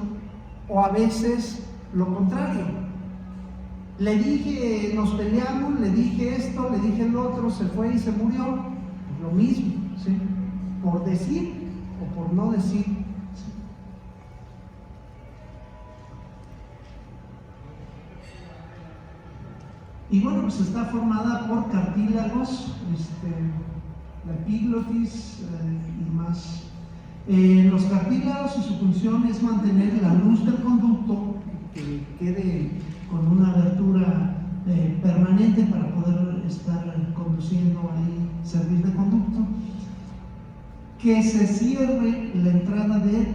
Speaker 1: o a veces lo contrario. Le dije, nos peleamos, le dije esto, le dije el otro, se fue y se murió, lo mismo, ¿sí? Por decir o por no decir. ¿Sí? Y bueno, pues está formada por cartílagos, la epiglotis y más. Los cartílagos y su función es mantener la luz del conducto que quede con una abertura permanente para poder estar conduciendo ahí, servir de conducto, que se cierre la entrada de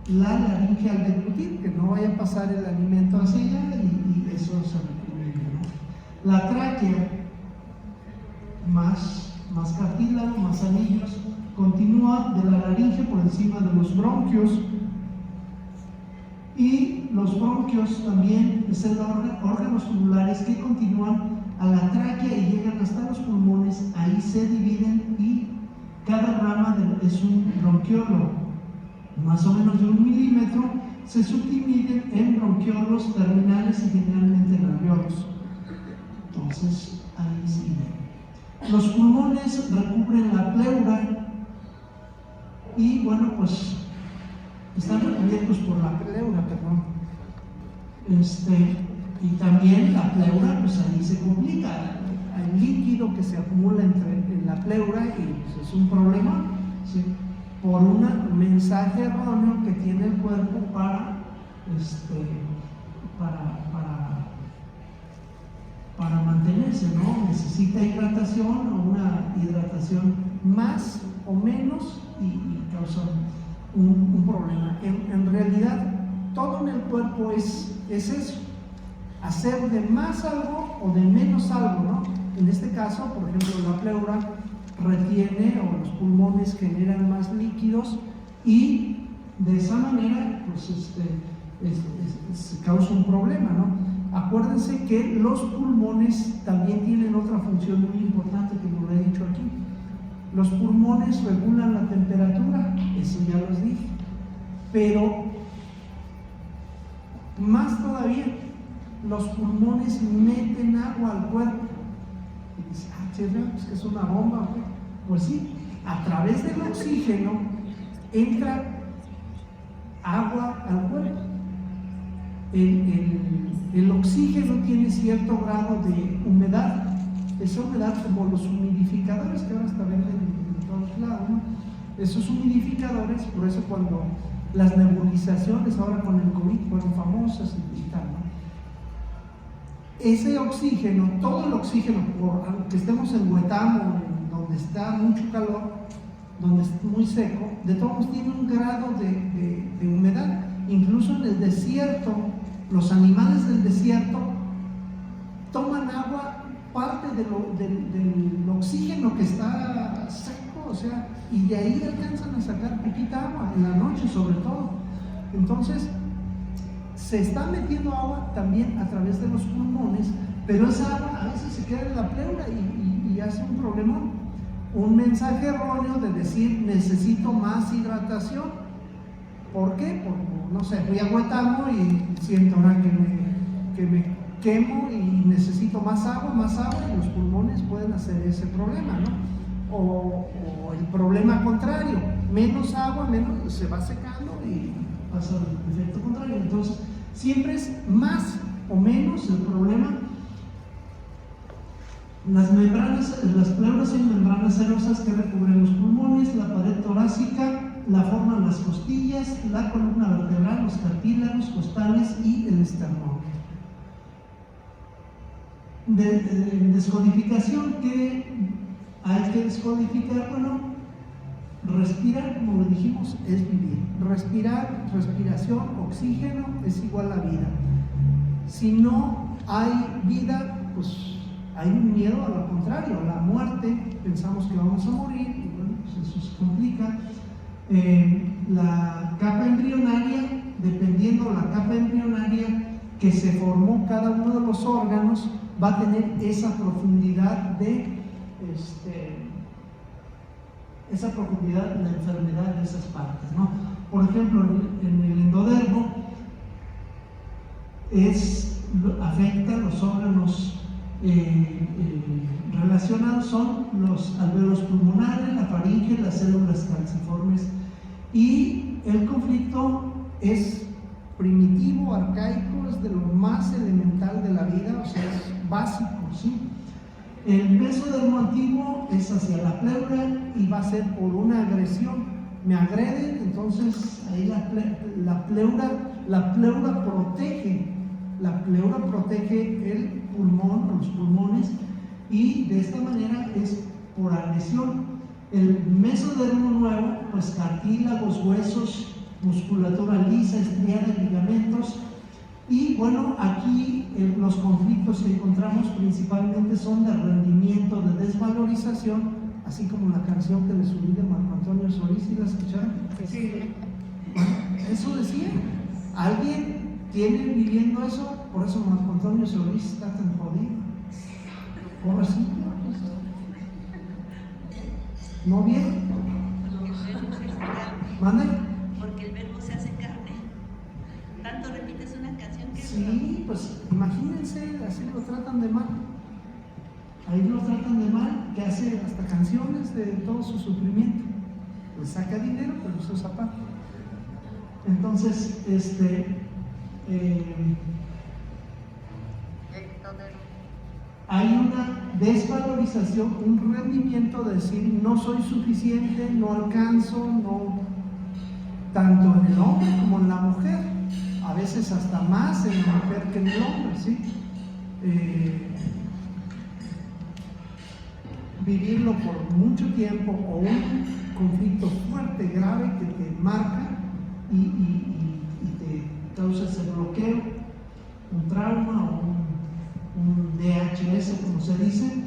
Speaker 1: la laringe al deglutir, que no vaya a pasar el alimento hacia allá y eso se reprime, ¿no? La tráquea, más cartílago, más anillos, continúa de la laringe por encima de los bronquios, y los bronquios también son órganos tubulares que continúan a la tráquea y llegan hasta los pulmones. Ahí se dividen y cada rama es un bronquiolo, más o menos de 1 milímetro. Se subdividen en bronquiolos terminales y generalmente en alveolos. Entonces, ahí sí. Los pulmones recubren la pleura y, bueno, pues están recubiertos por la pleura, perdón. Y también la pleura, pues ahí se complica. Hay líquido que se acumula en la pleura y pues, es un problema, ¿sí? Por un mensaje erróneo que tiene el cuerpo para mantenerse, ¿no? Necesita hidratación o una hidratación más o menos y causa. un problema. En realidad, todo en el cuerpo es eso, hacer de más algo o de menos algo, ¿no? En este caso, por ejemplo, la pleura retiene o los pulmones generan más líquidos y de esa manera pues se causa un problema, ¿no? Acuérdense que los pulmones también tienen otra función muy importante que no lo he dicho aquí. Los pulmones regulan la temperatura, eso ya los dije, pero más todavía, los pulmones meten agua al cuerpo. Y dice, pues que es una bomba, ¿o qué? Pues sí, a través del oxígeno entra agua al cuerpo. El oxígeno tiene cierto grado de humedad, esa humedad como los humidificadores que ahora hasta venden en todos lados, ¿no? Esos humidificadores, por eso cuando las nebulizaciones ahora con el COVID fueron famosas y tal, ¿no? Ese oxígeno, todo el oxígeno, aunque estemos en Huetamo, donde está mucho calor, donde es muy seco, de todos modos tiene un grado de humedad. Incluso en el desierto, los animales del desierto toman agua, parte del oxígeno que está seco, o sea, y de ahí alcanzan a sacar poquita agua, en la noche sobre todo. Entonces, se está metiendo agua también a través de los pulmones, pero esa agua a veces se queda en la pleura y hace un problema. Un mensaje erróneo de decir necesito más hidratación. ¿Por qué? Porque, no sé, fui a Huetamo y siento ahora que me quemo y necesito más agua, y los pulmones pueden hacer ese problema, ¿no? O el problema contrario, menos agua, menos se va secando y pasa el efecto contrario. Entonces, siempre es más o menos el problema. Las pleuras son membranas serosas que recubren los pulmones, la pared torácica, la forman las costillas, la columna vertebral, los cartílagos costales y el esternón. Descodificación, ¿qué hay que descodificar? Bueno, respirar, como lo dijimos, es vivir. Respiración, oxígeno es igual a vida. Si no hay vida, pues hay un miedo a lo contrario, a la muerte. Pensamos que vamos a morir y bueno, pues eso se complica. La capa embrionaria, dependiendo la capa embrionaria que se formó cada uno de los órganos, va a tener esa profundidad de la enfermedad de esas partes, ¿no? Por ejemplo, en el endodermo afecta los órganos relacionados, son los alvéolos pulmonares, la faringe, las células calciformes, y el conflicto es primitivo, arcaico, es de lo más elemental de la vida, o sea, es básico, ¿sí? El mesodermo antiguo es hacia la pleura y va a ser por una agresión. Me agreden, entonces ahí la pleura protege el pulmón, los pulmones, y de esta manera es por agresión. El mesodermo nuevo, pues cartílagos, huesos, musculatura lisa, estriada, ligamentos. Y bueno, aquí los conflictos que encontramos principalmente son de rendimiento, de desvalorización, así como la canción que le subí de Marco Antonio Solís. ¿Sí la escucharon? Sí. Bueno, eso decía. ¿Alguien tiene viviendo eso? Por eso Marco Antonio Solís está tan jodido. Pobrecito. ¿No vieron? ¿Mande?
Speaker 6: Porque el verbo se hace carne. Tanto repites una canción que...
Speaker 1: Sí, pues imagínense, así lo tratan de mal. Ahí lo tratan de mal, que hace hasta canciones de todo su sufrimiento. Pues saca dinero, pero eso es aparte. Entonces, hay una desvalorización, un rendimiento de decir no soy suficiente, no alcanzo, no, tanto en el hombre como en la mujer, a veces hasta más en la mujer que en el hombre, ¿sí? Vivirlo por mucho tiempo o un conflicto fuerte, grave que te marca, y te causa ese bloqueo, un trauma o un DHS, como se dice.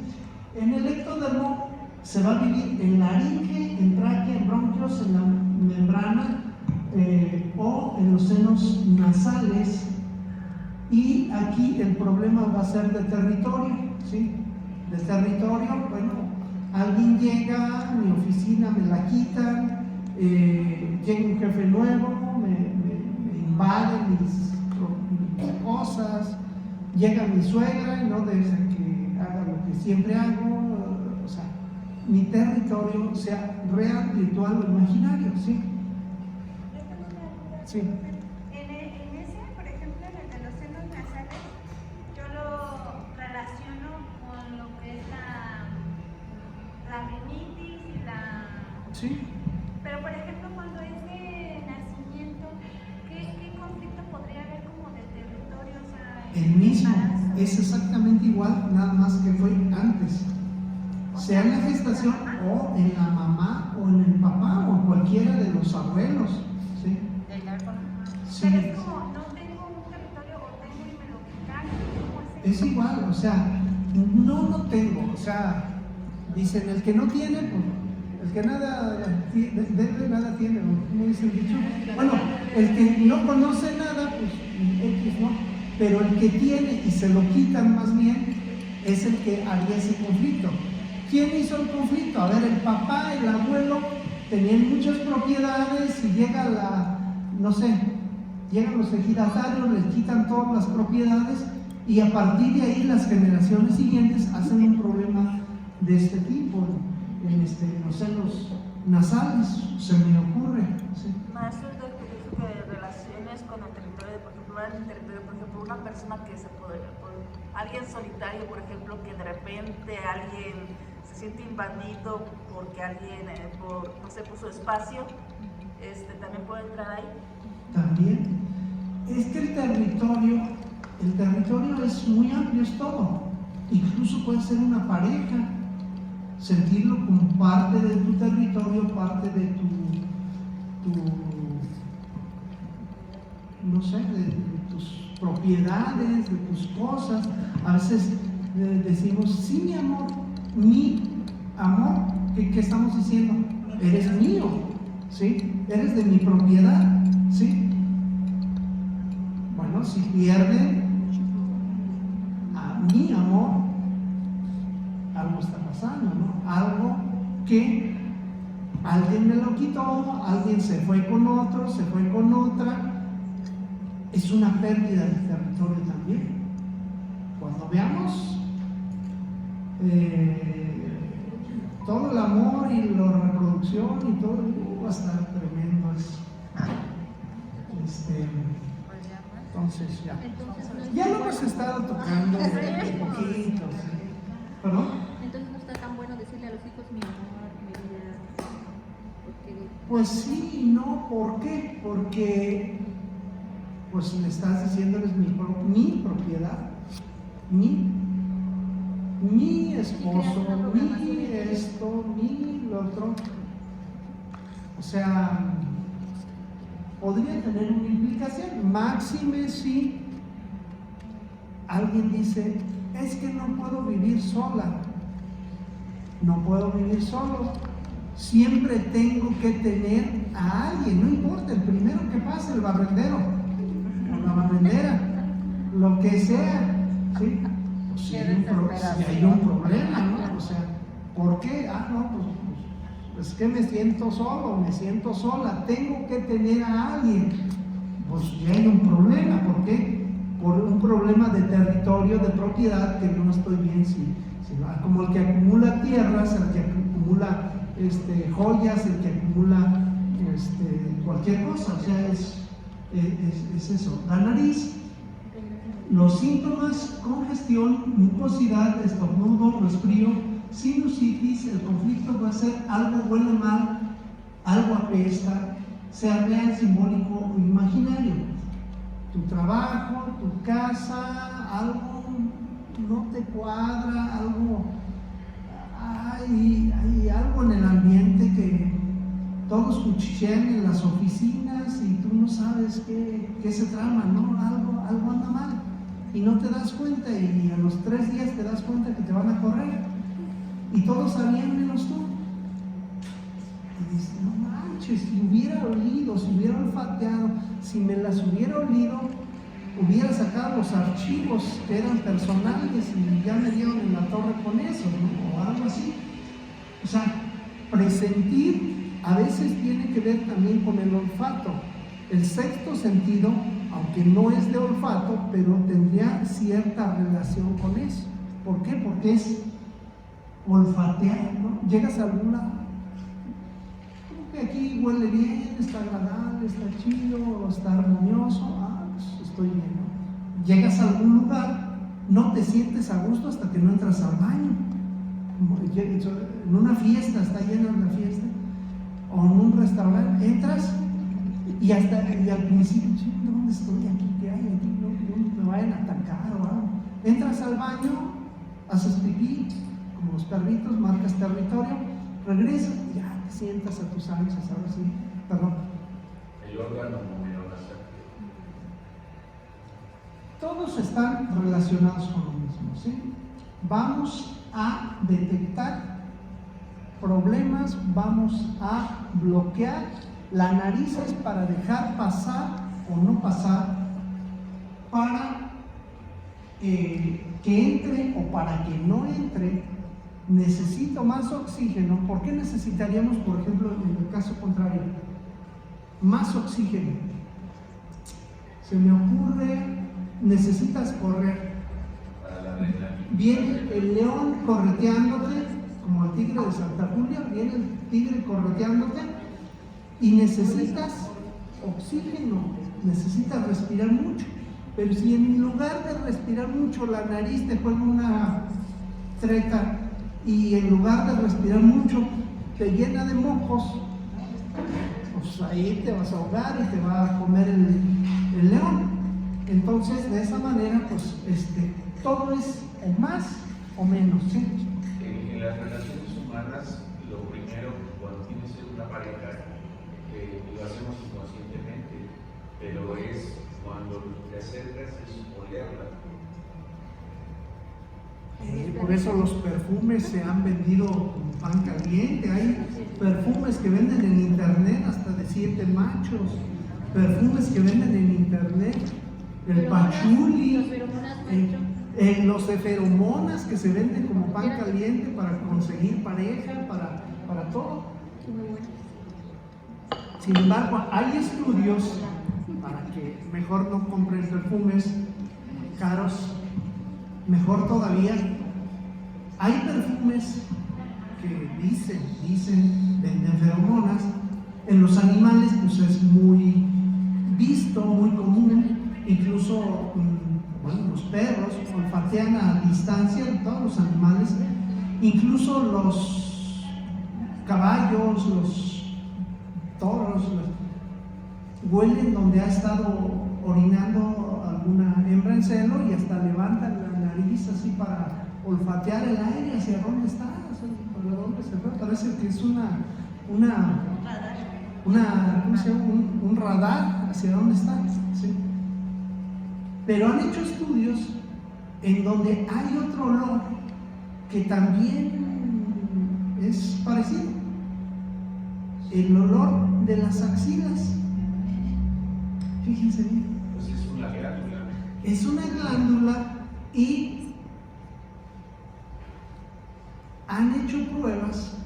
Speaker 1: En el ectodermo se va a vivir en laringe, en tráquea, en bronquios, en la membrana o en los senos nasales. Y aquí el problema va a ser de territorio, ¿sí? De territorio, bueno, alguien llega a mi oficina, me la quitan, llega un jefe nuevo, me invade mis cosas, llega mi suegra y no deja que haga lo que siempre hago, o sea, mi territorio sea real, virtual o imaginario, ¿sí?
Speaker 4: Yo tengo una duda.
Speaker 1: Sí.
Speaker 4: En ese, por ejemplo, en el de los senos nasales, yo lo relaciono con lo que es la rinitis y la...
Speaker 1: Sí.
Speaker 4: Pero, por ejemplo, cuando es de nacimiento, ¿qué conflicto podría haber como de territorio? O sea,
Speaker 1: El mismo,
Speaker 4: embarazo?
Speaker 1: es exactamente igual, nada más que fue antes. Sea en la gestación o en la mamá o en el papá o en cualquiera de los abuelos, ¿sí?
Speaker 3: Del árbol.
Speaker 1: Sí.
Speaker 4: Pero es como, no tengo un territorio o tengo y me lo quitaron. ¿Cómo
Speaker 1: Es igual, o sea, no tengo, o sea, dicen el que no tiene, pues, el que nada debe, nada tiene, ¿no? ¿Cómo dice el dicho? Bueno, el que no conoce nada, pues X, ¿no? Pero el que tiene y se lo quitan más bien, es el que haría ese conflicto. ¿Quién hizo el conflicto? A ver, el papá, el abuelo tenían muchas propiedades y llega no sé, llegan los ejidatarios, les quitan todas las propiedades y a partir de ahí las generaciones siguientes hacen un problema de este tipo en los senos nasales, se me ocurre. ¿Sí?
Speaker 7: Maestro, que dijo que relaciones con el territorio, por ejemplo, en el territorio, por ejemplo, una persona que se puede, alguien solitario, por ejemplo, que de repente alguien se siente invadido porque alguien, no sé, puso espacio, también puede entrar ahí.
Speaker 1: También, es que el territorio es muy amplio, es todo. Incluso puede ser una pareja, sentirlo como parte de tu territorio, parte de no sé, de tus propiedades, de tus cosas. A veces decimos, sí, mi amor, ¿qué estamos diciendo? Eres mío, ¿sí? Eres de mi propiedad, ¿sí? Bueno, si pierde a mi amor, algo está pasando, ¿no? Algo que alguien me lo quitó, alguien se fue con otro, se fue con otra. Es una pérdida de territorio también. Cuando veamos todo el amor y la reproducción y todo, va a estar tremendo. Entonces ya lo hemos estado tocando un poquito. ¿Sí? ¿Perdón?
Speaker 5: Entonces no está tan bueno decirle a los hijos mi amor, mi vida. Porque...
Speaker 1: Pues sí y no, ¿por qué? Porque pues le estás diciendo eres mi propiedad, mi esposo, mi esto, mi lo otro. O sea, podría tener una implicación, máxime si alguien dice, es que no puedo vivir sola, no puedo vivir solo, siempre tengo que tener a alguien, no importa, el primero que pase, el barrendero, o la barrendera, lo que sea, ¿sí? Pues si hay un problema, ¿no? O sea, ¿por qué? Pues es que me siento solo, me siento sola, tengo que tener a alguien. Pues ya hay un problema, ¿por qué? Por un problema de territorio, de propiedad, que no estoy bien, como el que acumula tierras, el que acumula joyas, el que acumula cualquier cosa, o sea, es eso. La nariz, los síntomas: congestión, mucosidad, estornudo, resfrío, sinusitis. El conflicto va a ser algo huele mal, algo apesta, sea real, simbólico o imaginario. Tu trabajo, tu casa, algo no te cuadra, hay algo en el ambiente que todos cuchichean en las oficinas y tú no sabes qué se trama, ¿no? Algo anda mal y no te das cuenta, y a los 3 días te das cuenta que te van a correr y todos sabían menos tú. Y dices, no manches, si hubiera olido, si hubiera olfateado, si me las hubiera olido, hubiera sacado los archivos que eran personales y ya me dieron en la torre con eso, ¿no? O algo así. O sea, presentir a veces tiene que ver también con el olfato. El sexto sentido, aunque no es de olfato, pero tendría cierta relación con eso. ¿Por qué? Porque es olfatear, ¿no? Llegas a algún lado, creo que aquí huele bien, está agradable, está chido, está armonioso, pues estoy bien, ¿no? Llegas a algún lugar, no te sientes a gusto hasta que no entras al baño. En una fiesta, está llena la fiesta, o en un restaurante, entras y al principio, ¿dónde estoy? ¿Aquí qué hay? Aquí no me vayan a atacar o algo. Entras al baño, haces pipí, como los perritos, marcas territorio, regresas y ya te sientas a tus anchas, ahora sí, perdón.
Speaker 2: El órgano movedor.
Speaker 1: Todos están relacionados con lo mismo, ¿sí? Vamos a detectar problemas, vamos a bloquear. La nariz es para dejar pasar o no pasar, para que entre o para que no entre. Necesito más oxígeno. ¿Por qué necesitaríamos, por ejemplo, en el caso contrario, más oxígeno? Se me ocurre, necesitas correr. Viene el león correteándote, como el tigre de Santa Julia, viene el tigre correteándote y necesitas oxígeno, necesitas respirar mucho. Pero si en lugar de respirar mucho la nariz te juega una treta y en lugar de respirar mucho te llena de mocos, pues ahí te vas a ahogar y te va a comer el león. Entonces, de esa manera, pues todo es o más o menos, ¿sí?
Speaker 2: En las relaciones humanas, lo primero cuando tienes una pareja, lo hacemos inconscientemente, pero es cuando te acercas es olerla.
Speaker 1: Por eso los perfumes se han vendido como pan caliente. Hay perfumes que venden en internet hasta de 7 machos, perfumes que venden en internet, el pachuli, los de feromonas que se venden como pan caliente para conseguir pareja, para todo. Sin embargo, hay estudios para que mejor no compren perfumes caros. Mejor todavía, hay perfumes que dicen, venden feromonas. En los animales, pues es muy visto, muy común. Incluso, los perros olfatean a distancia, todos los animales, incluso los caballos, los toros, huelen donde ha estado orinando alguna hembra en celo y hasta levantan la nariz así para olfatear el aire hacia dónde está, hacia dónde se fue. Parece que es un radar hacia dónde está, ¿sí? Pero han hecho estudios en donde hay otro olor que también es parecido, el olor de las axilas. Fíjense bien.
Speaker 2: Pues es una glándula.
Speaker 1: Es una glándula y han hecho pruebas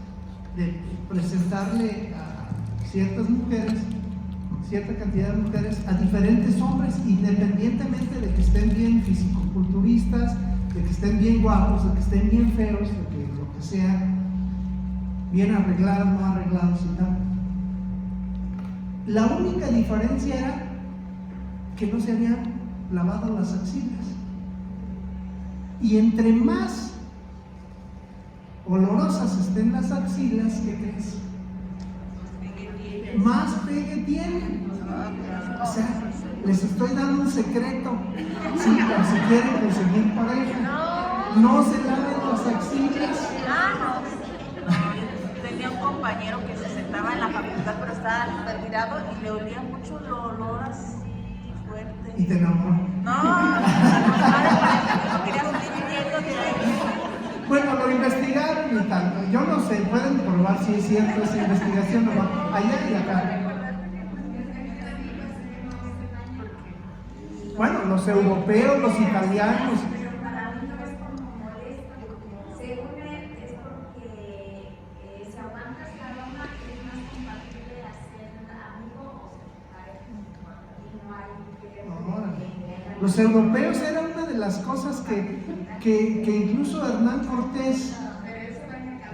Speaker 1: de presentarle a ciertas mujeres, cierta cantidad de mujeres, a diferentes hombres, independientemente de que estén bien fisicoculturistas, de que estén bien guapos, de que estén bien feos, de que lo que sea, bien arreglados, no arreglados y tal. La única diferencia era que no se habían lavado las axilas. Y entre más olorosas estén las axilas, ¿qué crees? Más pegue tienen. O sea, les estoy dando un secreto. Sí, por si quieren conseguir pareja, no se laven las axilas.
Speaker 7: Tenía un compañero que se sentaba en la facultad, pero estaba retirado y le olía mucho el olor así fuerte.
Speaker 1: Y te enamoró.
Speaker 7: No, no quería seguir viviendo de ahí.
Speaker 1: Bueno, lo investigaron y tal. Yo no sé, pueden probar si es cierto esa investigación o no. Allá y acá. Bueno, los europeos, los italianos.
Speaker 4: Para mí no es como molesto. Según él, es porque si aguantas la aroma es más compatible hacer amigo o ser pareja. Y no hay
Speaker 1: Los europeos era una de las cosas que incluso Hernán Cortés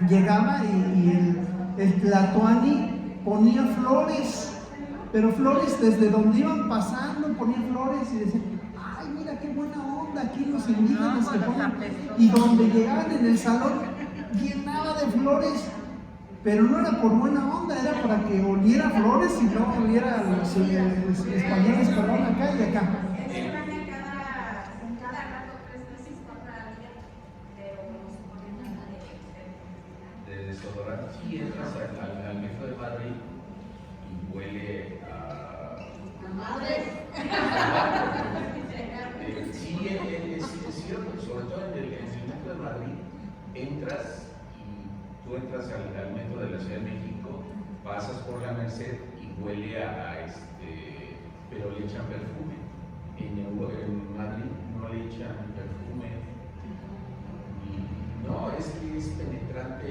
Speaker 1: llegaba y el Tlatoani ponía flores, pero flores desde donde iban pasando, ponía flores y decían, ay, mira qué buena onda aquí los indígenas que ponen. Y donde llegaban en el salón, llenaba de flores, pero no era por buena onda, era para que oliera flores y no oliera a los españoles, perdón, acá y acá.
Speaker 4: En cada rato 3 veces compra día, pero no se pone nada de
Speaker 2: De desodorante, sí entras al metro de Madrid y huele a... Sí, es cierto, sobre todo en el metro de Madrid, entras y tú entras al metro de la Ciudad de México, pasas por la Merced y huele pero le echan perfume. En Madrid no le echan perfume. Y no, es que es penetrante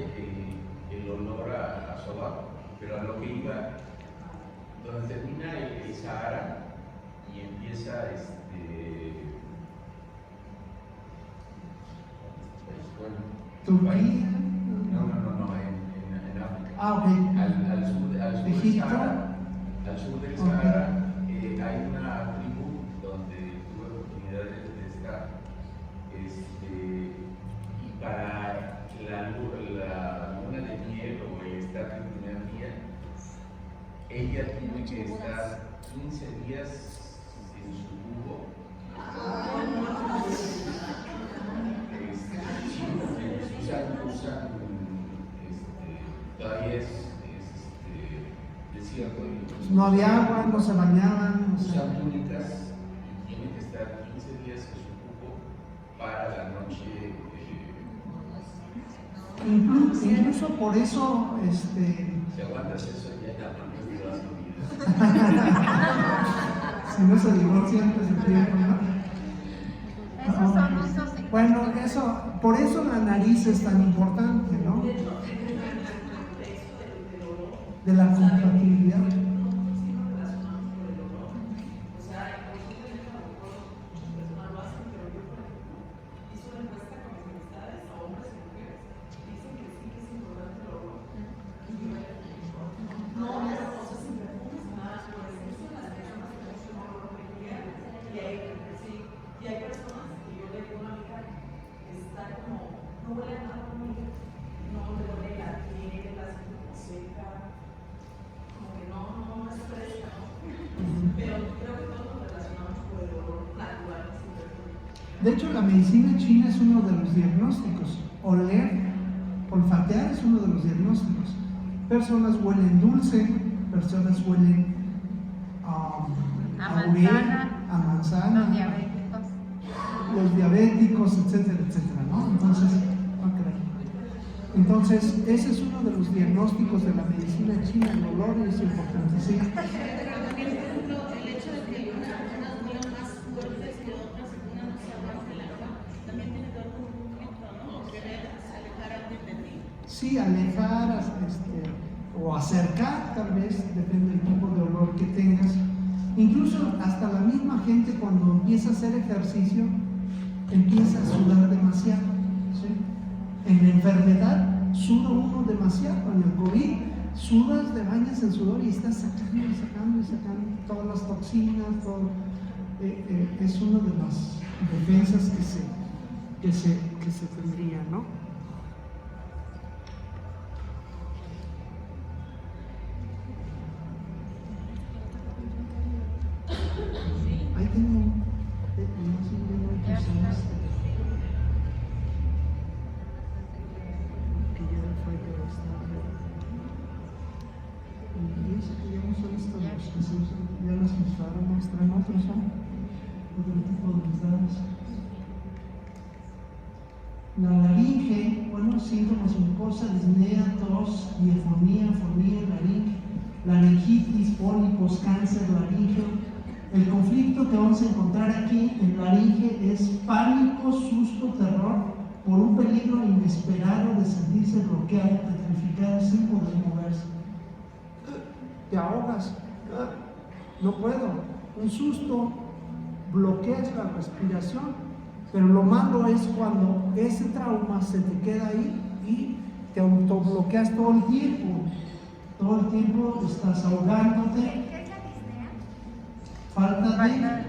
Speaker 2: el olor a sobaco, pero a lo que iba, donde termina el Sahara y empieza
Speaker 1: Turquía.
Speaker 2: No, en África.
Speaker 1: Ah, ok.
Speaker 2: Al sur del
Speaker 1: Egipto.
Speaker 2: Sahara, hay una tribu donde tuve oportunidad de estar, y para la luna de miel o el estar el primer día, ella tuvo que estar 15 días en su cubo. Todavía es desierto.
Speaker 1: No había agua, no se bañaban.
Speaker 2: Usan túnicas y tienen que estar 15 días en su cubo para la noche.
Speaker 1: Incluso por eso,
Speaker 2: Si aguantas eso, ya no te vas a olvidar.
Speaker 1: si no se divorcian antes de tiempo, ¿no?
Speaker 3: Esos son usos.
Speaker 1: Bueno, por eso la nariz es tan importante, ¿no? De la compatibilidad. De hecho, la medicina china es uno de los diagnósticos. Oler, olfatear es uno de los diagnósticos. Personas huelen dulce, personas huelen a
Speaker 3: manzana,
Speaker 1: a manzana,
Speaker 3: los diabéticos,
Speaker 1: etcétera, etcétera, ¿no? Entonces, ese es uno de los diagnósticos de la medicina china, el olor es importante, sí. Sí, alejar o acercar, tal vez, depende del tipo de olor que tengas. Incluso hasta la misma gente cuando empieza a hacer ejercicio, empieza a sudar demasiado. ¿Sí? En la enfermedad suda uno demasiado. En el COVID sudas, te bañas en sudor y estás sacando y sacando y sacando todas las toxinas, todo. Es una de las defensas que se tendría, ¿no? Ahí tengo que ya fue que está. que se usan, ya las mostraron, muestran otros, ¿no? Otro tipo de unidades. La laringe, bueno, síntomas mucosa, disnea, tos, diafonía, fonía, laringe, laringitis, pólipos, cáncer, laringeo. El conflicto que vamos a encontrar aquí en laringe es pánico, susto, terror por un peligro inesperado de sentirse bloqueado, petrificado, sin poder moverse. Te ahogas, no puedo. Un susto, bloqueas la respiración, pero lo malo es cuando ese trauma se te queda ahí y te autobloqueas todo el tiempo. Todo el tiempo estás ahogándote.
Speaker 4: ¿Qué es la disnea?
Speaker 1: Falta de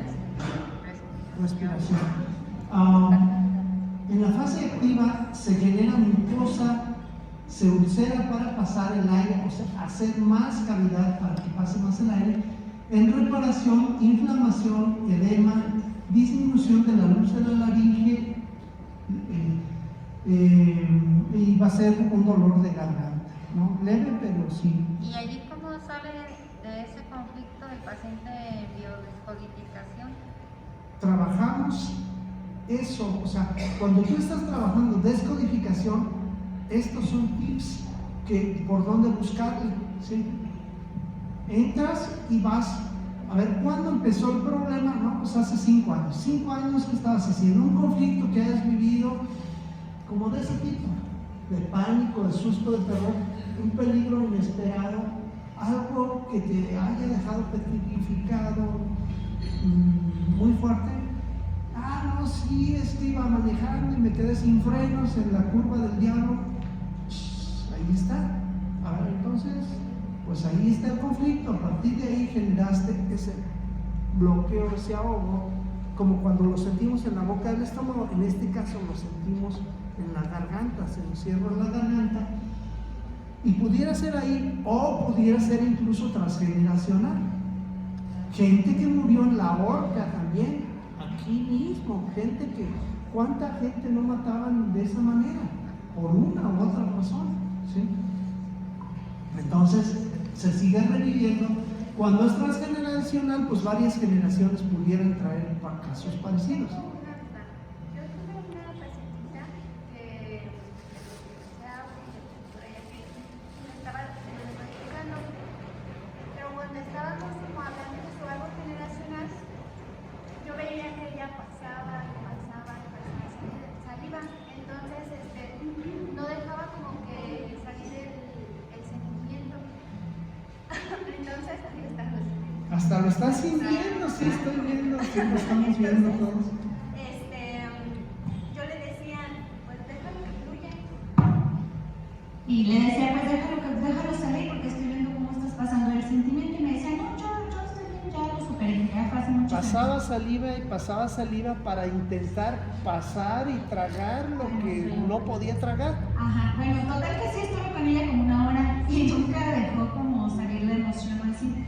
Speaker 1: respiración. En la fase activa se genera mucosa, se ulcera para pasar el aire, o sea, hacer más cavidad para que pase más el aire. En reparación, inflamación, edema, disminución de la luz de la laringe y va a ser un dolor de garganta, ¿no? Leve, pero sí.
Speaker 3: ¿Y allí cómo sale de ese conflicto el paciente de biodescodificación?
Speaker 1: Trabajamos eso, o sea, cuando tú estás trabajando descodificación, estos son tips que por dónde buscarle, ¿sí? Entras y vas a ver cuándo empezó el problema, ¿no? Pues hace 5 años. 5 años que estabas haciendo un conflicto que hayas vivido como de ese tipo, de pánico, de susto, de terror, un peligro inesperado, algo que te haya dejado petrificado, muy fuerte. Ah, no, sí, es que iba manejando y me quedé sin frenos en la curva del diablo. Ahí está. A ver, entonces, pues ahí está el conflicto. A partir de ahí generaste ese bloqueo, ese ahogo, como cuando lo sentimos en la boca del estómago. En este caso lo sentimos en la garganta, se nos cierra la garganta. Y pudiera ser ahí, o pudiera ser incluso transgeneracional. Gente que murió en la horca también, aquí mismo, gente que, ¿cuánta gente no mataban de esa manera? Por una u otra razón, ¿sí? Entonces, se sigue reviviendo. Cuando es transgeneracional, pues varias generaciones pudieran traer casos parecidos.
Speaker 4: Yo tuve una pacientita que ya por ahí aquí me estaba explicando, pero cuando estábamos como hablando de su árbol generacional, yo veía que ella pasaba saliva, entonces no dejaba como que salir el sentimiento. Entonces ahí está.
Speaker 1: Hasta lo estás sintiendo, sí, estoy viendo, sí, lo estamos viendo todos.
Speaker 4: Yo le decía, pues déjalo que fluya.
Speaker 8: Y le decía, pues déjalo salir porque estoy viendo cómo estás pasando el sentimiento. Y me decía, no, yo estoy bien, ya lo superé, ya fue hace muchos
Speaker 1: Pasaba
Speaker 8: años.
Speaker 1: saliva y pasaba saliva para intentar pasar y tragar lo que no podía tragar.
Speaker 8: Ajá, bueno, total que sí estuve con ella como 1 hora y nunca dejó como salir la emoción así.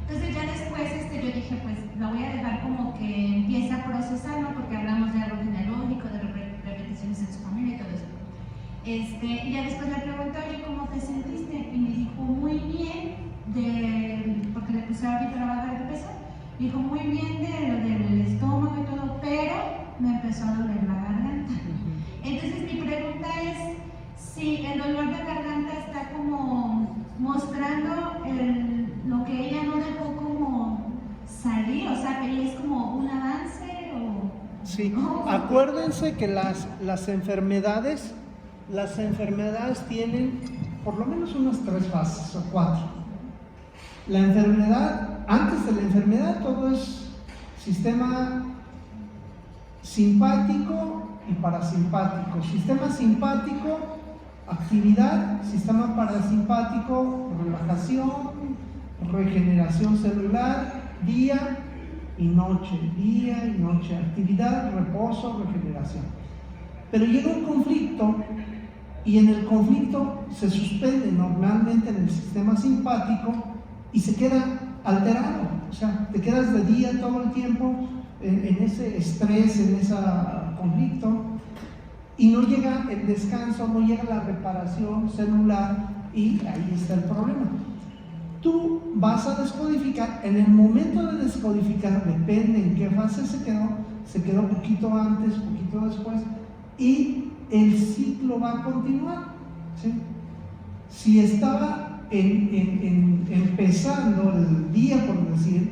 Speaker 8: Entonces ya después yo dije, pues la voy a dejar como que empiece a procesar, ¿no? Porque hablamos de algo genealógico, de repeticiones en su familia y todo eso. Y ya después le pregunté, oye, ¿cómo te sentiste? Y me dijo, muy bien, porque le puse ahorita la baja de peso, me dijo, muy bien del estómago y todo, pero me empezó a doler la garganta. Entonces mi pregunta es, si el dolor de garganta está como mostrando lo que ella no dejó como salir, o sea, que ella es como un avance o...
Speaker 1: Sí,
Speaker 8: ¿no?
Speaker 1: acuérdense que las enfermedades tienen por lo menos unas 3 fases o 4. La enfermedad, antes de la enfermedad todo es sistema simpático y parasimpático. Sistema simpático, actividad; sistema parasimpático, relajación, regeneración celular, día y noche, actividad, reposo, regeneración. Pero llega un conflicto y en el conflicto se suspende normalmente en el sistema simpático y se queda alterado, o sea, te quedas de día todo el tiempo en ese estrés, en ese conflicto, y no llega el descanso, no llega la reparación celular, y ahí está el problema. Tú vas a descodificar, en el momento de descodificar, depende en qué fase se quedó poquito antes, poquito después, y el ciclo va a continuar, ¿sí? Si estaba empezando el día, por decir,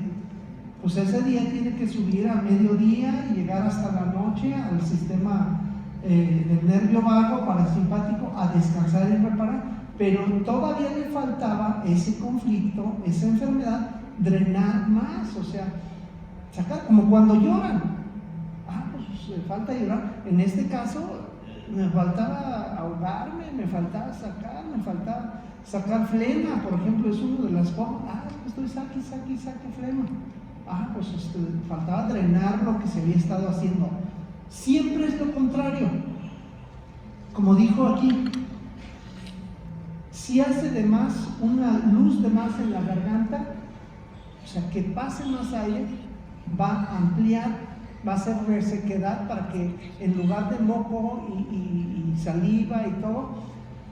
Speaker 1: pues ese día tiene que subir a mediodía y llegar hasta la noche al sistema del nervio vago, parasimpático, a descansar y reparar. Pero todavía le faltaba ese conflicto, esa enfermedad, drenar más, o sea, sacar, como cuando lloran. Pues falta llorar. En este caso, me faltaba ahogarme, me faltaba sacar flema, por ejemplo, es una de las formas. Estoy saque flema. Pues faltaba drenar lo que se había estado haciendo. Siempre es lo contrario. Como dijo aquí, si hace de más, una luz de más en la garganta, o sea, que pase más aire, va a ampliar, va a hacer resequedad para que en lugar de moco y saliva y todo,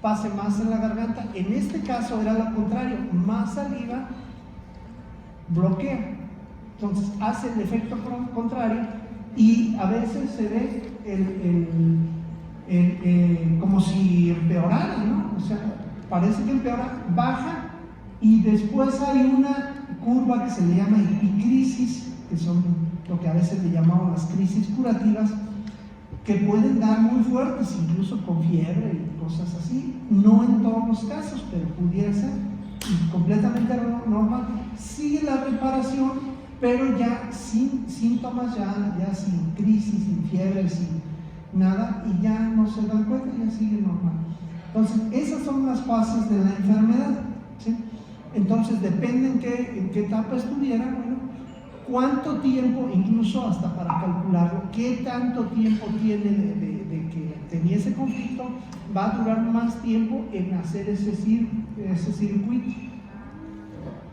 Speaker 1: pase más en la garganta. En este caso era lo contrario, más saliva bloquea, entonces hace el efecto contrario y a veces se ve como si empeorara, ¿no? O sea, parece que empeora, baja y después hay una curva que se le llama epicrisis, que son lo que a veces le llamamos las crisis curativas, que pueden dar muy fuertes, incluso con fiebre y cosas así. No en todos los casos, pero pudiera ser completamente normal. Sigue la reparación, pero ya sin síntomas, ya sin crisis, sin fiebre, sin nada, y ya no se dan cuenta, ya sigue normal. Entonces, esas son las fases de la enfermedad, ¿sí? Entonces, depende en qué etapa estuviera, bueno, cuánto tiempo, incluso hasta para calcularlo, qué tanto tiempo tiene de que tenía ese conflicto, va a durar más tiempo en hacer ese circuito.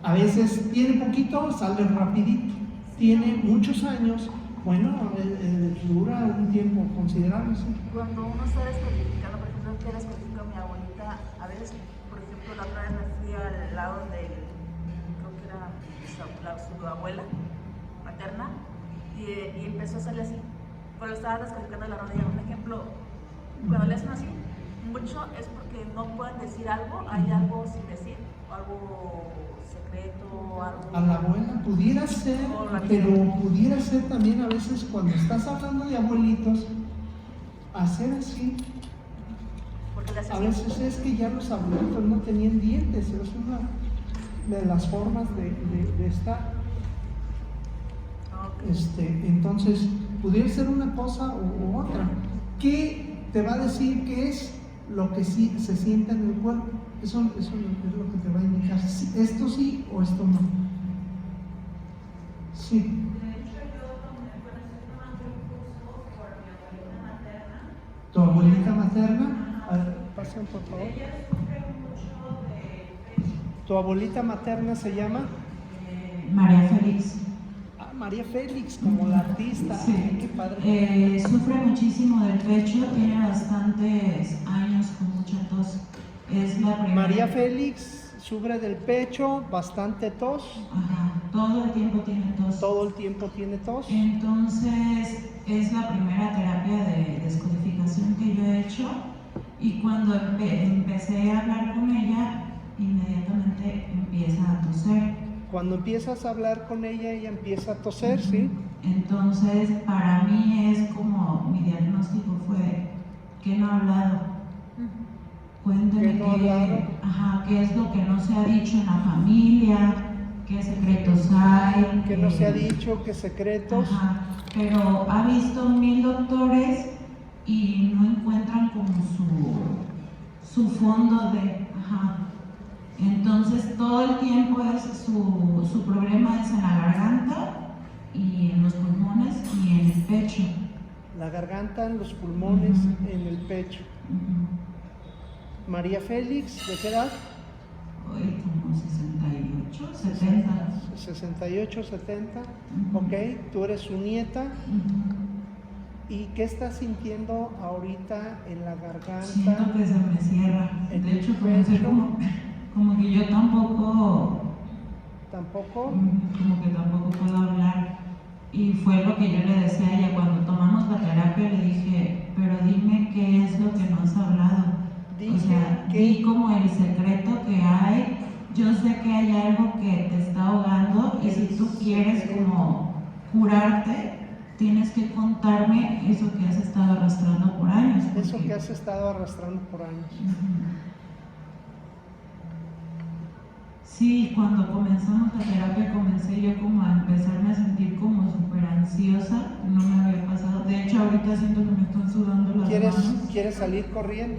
Speaker 1: A veces tiene poquito, sale rapidito. Tiene muchos años, bueno, dura un tiempo considerable, ¿sí?
Speaker 7: Cuando uno está descodificando, por ejemplo, que descodifico a mi abuelita, a veces, por ejemplo, la otra vez me fui al lado del, creo que era su abuela materna, y empezó a salir así. Cuando estaba descodificando la rodilla, un ejemplo, cuando le hacen así, mucho es porque no pueden decir algo, hay algo sin decir, algo secreto, algo...
Speaker 1: A la abuela pudiera ser, pero pudiera ser también a veces cuando estás hablando de abuelitos, hacer así. A veces es que ya los abuelitos no tenían dientes, es una de las formas de estar. Entonces, pudiera ser una cosa u otra. ¿Qué te va a decir qué es lo que sí se siente en el cuerpo? Eso es lo que te va a indicar. Esto sí o esto no. Sí.
Speaker 9: De hecho, yo cuando estoy tomando un curso por mi abuelita materna.
Speaker 1: ¿Tu abuelita materna? A ver, pasen por favor.
Speaker 9: Ella sufre mucho de pecho.
Speaker 1: ¿Tu abuelita materna se llama?
Speaker 8: María Félix.
Speaker 1: María Félix, como la artista.
Speaker 8: Sí.
Speaker 1: Ay, qué padre.
Speaker 8: Sufre muchísimo del pecho, tiene bastantes años con mucha tos. Es la primera.
Speaker 1: María Félix sufre del pecho, bastante tos.
Speaker 8: Ajá, todo el tiempo tiene tos.
Speaker 1: Todo el tiempo tiene tos.
Speaker 8: Entonces, es la primera terapia de descodificación que yo he hecho. Y cuando empecé a hablar con ella, inmediatamente empieza a toser.
Speaker 1: Cuando empiezas a hablar con ella, ella empieza a toser, ¿sí?
Speaker 8: Entonces, para mí es como, mi diagnóstico fue que no ha hablado. Cuénteme qué es lo que no se ha dicho en la familia, qué secretos hay.
Speaker 1: Que no se ha dicho, qué secretos.
Speaker 8: Ajá, pero ha visto 1000 doctores y no encuentran como su fondo de... Ajá. Entonces todo el tiempo es su problema es en la garganta y en los pulmones y en el pecho.
Speaker 1: La garganta, en los pulmones, en el pecho. María Félix, ¿de qué edad?
Speaker 8: Hoy como 68, 70.
Speaker 1: 68, 70. Ok, tú eres su nieta. ¿Y qué estás sintiendo ahorita en la garganta?
Speaker 8: Siento que se me cierra.
Speaker 1: En
Speaker 8: De
Speaker 1: el
Speaker 8: hecho,
Speaker 1: pecho.
Speaker 8: como que yo tampoco
Speaker 1: Tampoco.
Speaker 10: Como que tampoco puedo hablar. Y fue lo que yo le decía a ella cuando tomamos la terapia, le dije, pero dime qué es lo que no has hablado. O sea, di como el secreto que hay. Yo sé que hay algo que te está ahogando y si tú quieres como curarte, tienes que contarme eso que has estado arrastrando por años.
Speaker 1: Eso que has estado arrastrando por años.
Speaker 10: Sí, cuando comenzamos la terapia comencé yo como a empezarme a sentir como súper ansiosa, no me había pasado. De hecho, ahorita siento que me están sudando las manos.
Speaker 1: ¿Quieres salir corriendo?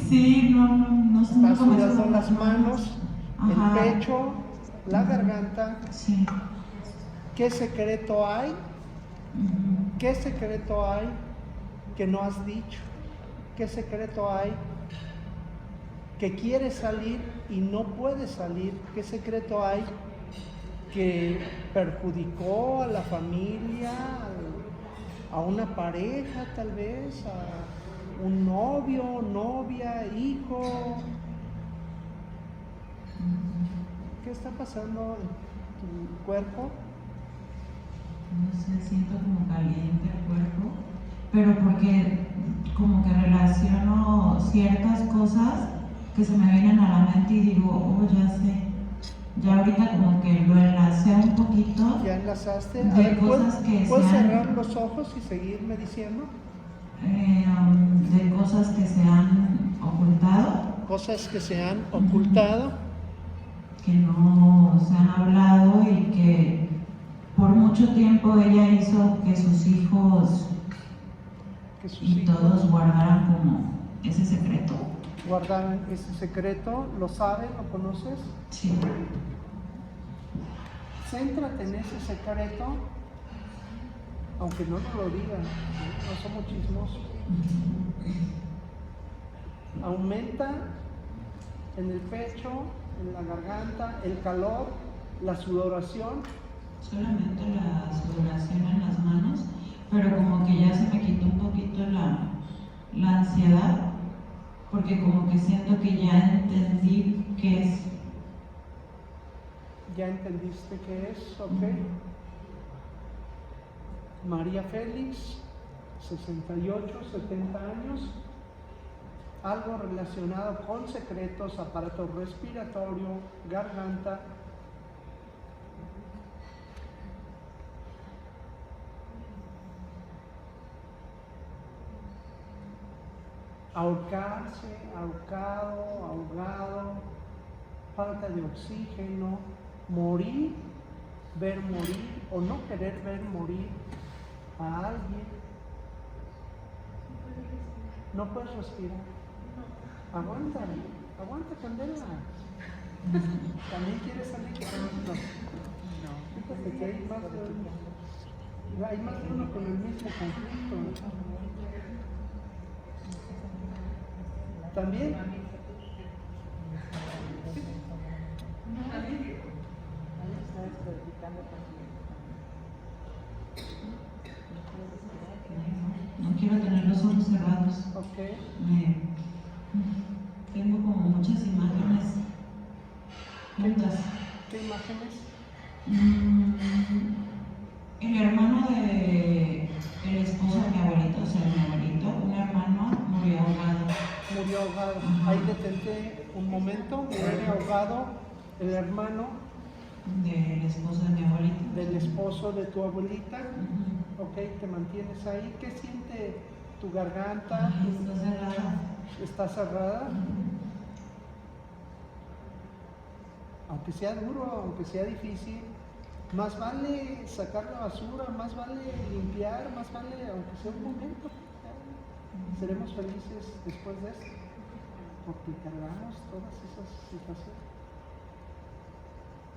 Speaker 10: Sí, no sé.
Speaker 1: Estás sudando las manos,
Speaker 10: Ajá.
Speaker 1: el pecho, la garganta.
Speaker 10: Sí.
Speaker 1: ¿Qué secreto hay? ¿Qué secreto hay que no has dicho? ¿Qué secreto hay que quieres salir y no puedes salir? ¿Qué secreto hay que perjudicó a la familia, a una pareja tal vez, a un novio, novia, hijo? ¿Qué está pasando en tu cuerpo?
Speaker 10: No sé, siento como caliente el cuerpo, pero porque como que relaciono ciertas cosas que se me vienen a la mente y digo, oh, ya sé. Ya ahorita como que lo enlacé un poquito.
Speaker 1: ¿Ya enlazaste?
Speaker 10: De cosas que
Speaker 1: ¿Puedes
Speaker 10: se han...
Speaker 1: cerrar los ojos y seguirme diciendo?
Speaker 10: De cosas que se han ocultado.
Speaker 1: Cosas que se han ocultado.
Speaker 10: Que no se han hablado y que por mucho tiempo ella hizo que sus hijos todos guardaran como ese secreto.
Speaker 1: Guardaran ese secreto, ¿lo saben? ¿Lo conoces?
Speaker 10: Sí.
Speaker 1: Céntrate en ese secreto, aunque no nos lo digan, no somos chismosos. Aumenta en el pecho, en la garganta, el calor, la sudoración.
Speaker 10: Solamente la sudoración en las manos, pero como que ya se me quitó un poquito la ansiedad, porque como que siento que ya entendí qué es.
Speaker 1: ¿Ya entendiste qué es? Ok. María Félix, 68, 70 años, algo relacionado con secretos, aparato respiratorio, garganta. Ahorcarse, ahorcado, ahogado, falta de oxígeno, morir, ver morir o no querer ver morir a alguien. No puedes respirar. Aguanta, aguanta, Candela. ¿También quieres salir? No. Fíjate que hay más de uno con el mismo conflicto. ¿También?
Speaker 10: No quiero tener los ojos cerrados.
Speaker 1: Ok.
Speaker 10: Tengo como muchas imágenes juntas.
Speaker 1: ¿Qué imágenes?
Speaker 10: El hermano de el esposo de mi abuelito, o sea, mi abuelito, un hermano murió ahogado.
Speaker 1: Murió ahogado. Ahí detente un momento. Muere ahogado el hermano
Speaker 10: del esposo de mi abuelita.
Speaker 1: Del esposo de tu abuelita. Ok, te mantienes ahí. ¿Qué siente tu garganta?
Speaker 10: Está cerrada.
Speaker 1: ¿Está cerrada? Aunque sea duro, aunque sea difícil, más vale sacar la basura, más vale limpiar, más vale, aunque sea un momento. Seremos felices después de esto, porque cargamos todas esas situaciones.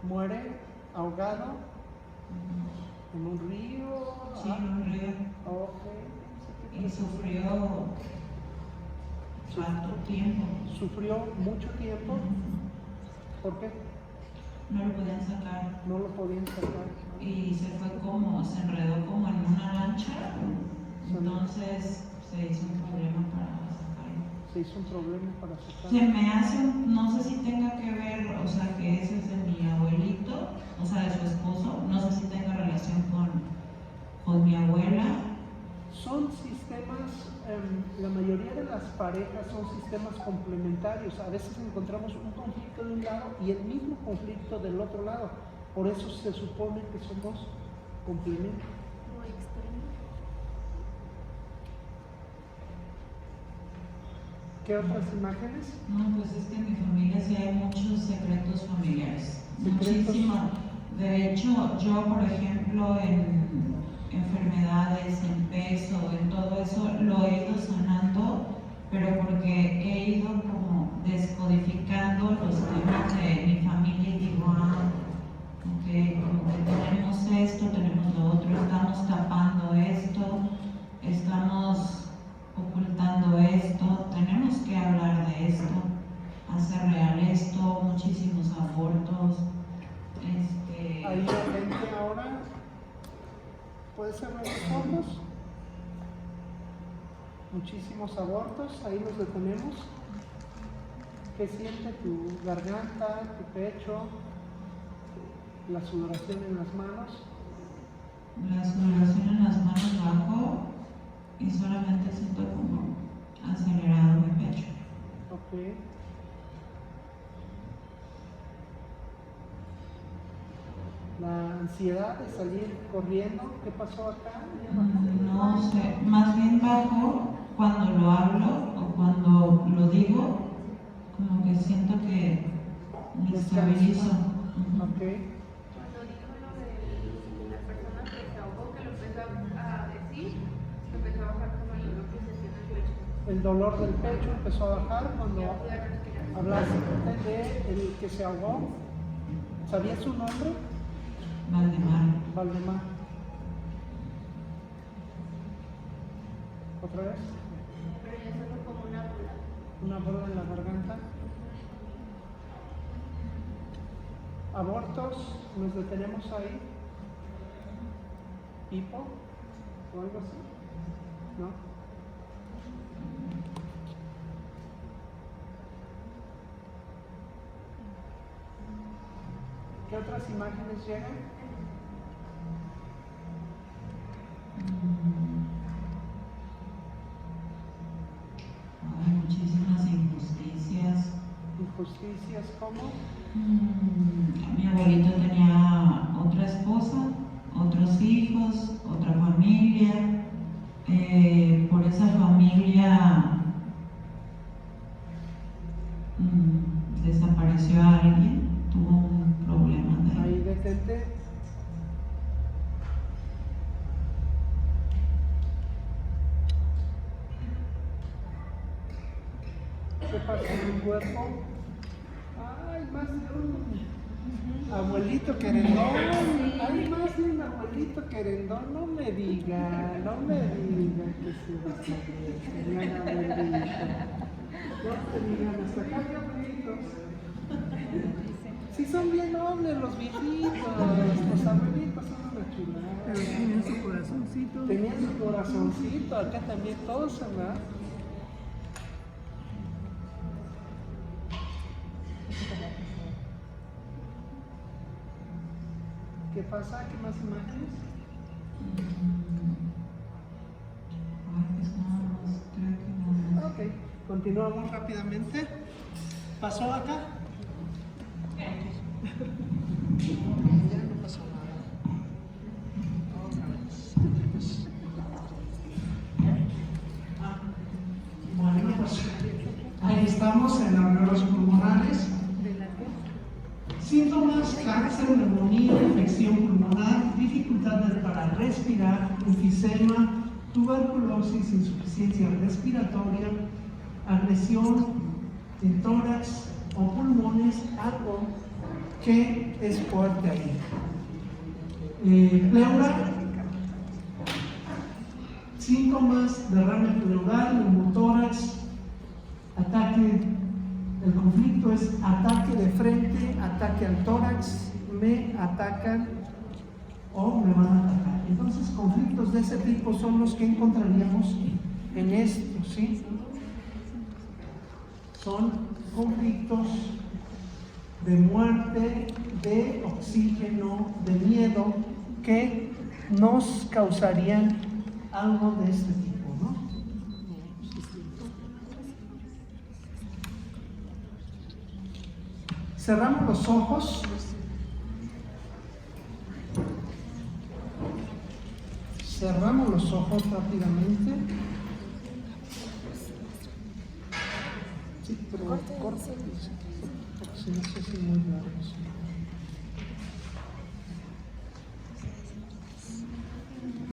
Speaker 1: Muere ahogado en un río.
Speaker 10: Sí, en un río.
Speaker 1: Ok.
Speaker 10: Y sufrió harto tiempo.
Speaker 1: ¿Sufrió mucho tiempo? ¿Por qué?
Speaker 10: No lo podían sacar.
Speaker 1: No lo podían sacar.
Speaker 10: Y se enredó como en una lancha. Entonces se hizo un problema para sacarlo.
Speaker 1: se hizo un problema para sacar.
Speaker 10: Se me hace, no sé si tenga que ver, o sea, que ese es de mi abuelito, o sea, de su esposo, no sé si tenga relación con mi abuela.
Speaker 1: Son sistemas, la mayoría de las parejas son sistemas complementarios. A veces encontramos un conflicto de un lado y el mismo conflicto del otro lado. Por eso se supone que somos complementos. ¿Qué otras imágenes?
Speaker 10: No, pues es que en mi familia sí hay muchos secretos familiares.
Speaker 1: ¿Secretos?
Speaker 10: Muchísimo. De hecho, yo, por ejemplo, en enfermedades, en peso, en todo eso, lo he ido sanando, pero porque he ido como descodificando los temas de mi familia y digo, ok, como que tenemos esto, tenemos lo otro, estamos tapando esto, estamos ocultando esto, tenemos que hablar de esto, hacer real esto, muchísimos abortos.
Speaker 1: Ahí la gente ahora puede cerrar los ojos. Muchísimos abortos, ahí los detenemos. ¿Qué siente tu garganta, tu pecho, la sudoración en las manos?
Speaker 10: La sudoración en las manos bajo y solamente siento como acelerado mi pecho.
Speaker 1: Ok. La ansiedad de salir corriendo, ¿qué pasó acá?
Speaker 10: No sé, más bien bajo cuando lo hablo o cuando lo digo, como que siento que me estabilizo.
Speaker 1: Ok.
Speaker 11: Cuando dijo lo de la persona que se ahogó, que lo empezó a decir, empezó a bajar como el dolor que se siente en el pecho.
Speaker 1: El dolor del pecho empezó a bajar cuando hablaste de el que se ahogó. ¿Sabías su nombre? Valdemar. ¿Otra vez?
Speaker 11: Pero ya solo como una bola.
Speaker 1: Una bola en la garganta. Abortos, nos detenemos ahí. ¿Hipo? ¿O algo así? ¿No? ¿Qué otras imágenes llegan?
Speaker 10: Hay muchísimas injusticias.
Speaker 1: ¿Injusticias cómo?
Speaker 10: Mi abuelito tenía otra esposa, otros hijos, otra familia. Por esa familia desapareció a alguien, tuvo un problema de...
Speaker 1: Ahí detente. ¿Qué pasa en el cuerpo? Ay, más de un abuelito querendón. Hay más de un abuelito querendón. No me diga que se va a saber. Tenían abuelito. No te digan, hasta acá hay abuelitos. Sí, son bien nobles los viejitos. Los abuelitos son una chulada.
Speaker 12: Pero tenían su corazoncito.
Speaker 1: Tenían su corazoncito. Acá también todos, ¿verdad? ¿Qué pasa? ¿Qué más imágenes? Ok, continuamos rápidamente. ¿Pasó acá? Ya no pasó nada. Bueno, pues ahí estamos en alveolos pulmonares. Síntomas: cáncer, neumonía, infección pulmonar, dificultades para respirar, enfisema, tuberculosis, insuficiencia respiratoria, agresión en tórax o pulmones, algo que es fuerte ahí. Pleura, síntomas: derrame pleural, neumotórax, ataque. El conflicto es ataque de frente, ataque al tórax, me atacan o me van a atacar. Entonces, conflictos de ese tipo son los que encontraríamos en esto, ¿sí? son conflictos de muerte, de oxígeno, de miedo, que nos causarían algo de este tipo, ¿no? Cerramos los ojos. Cerramos los ojos rápidamente. Sí, pero corta, porque si no se hace muy largo. Sí.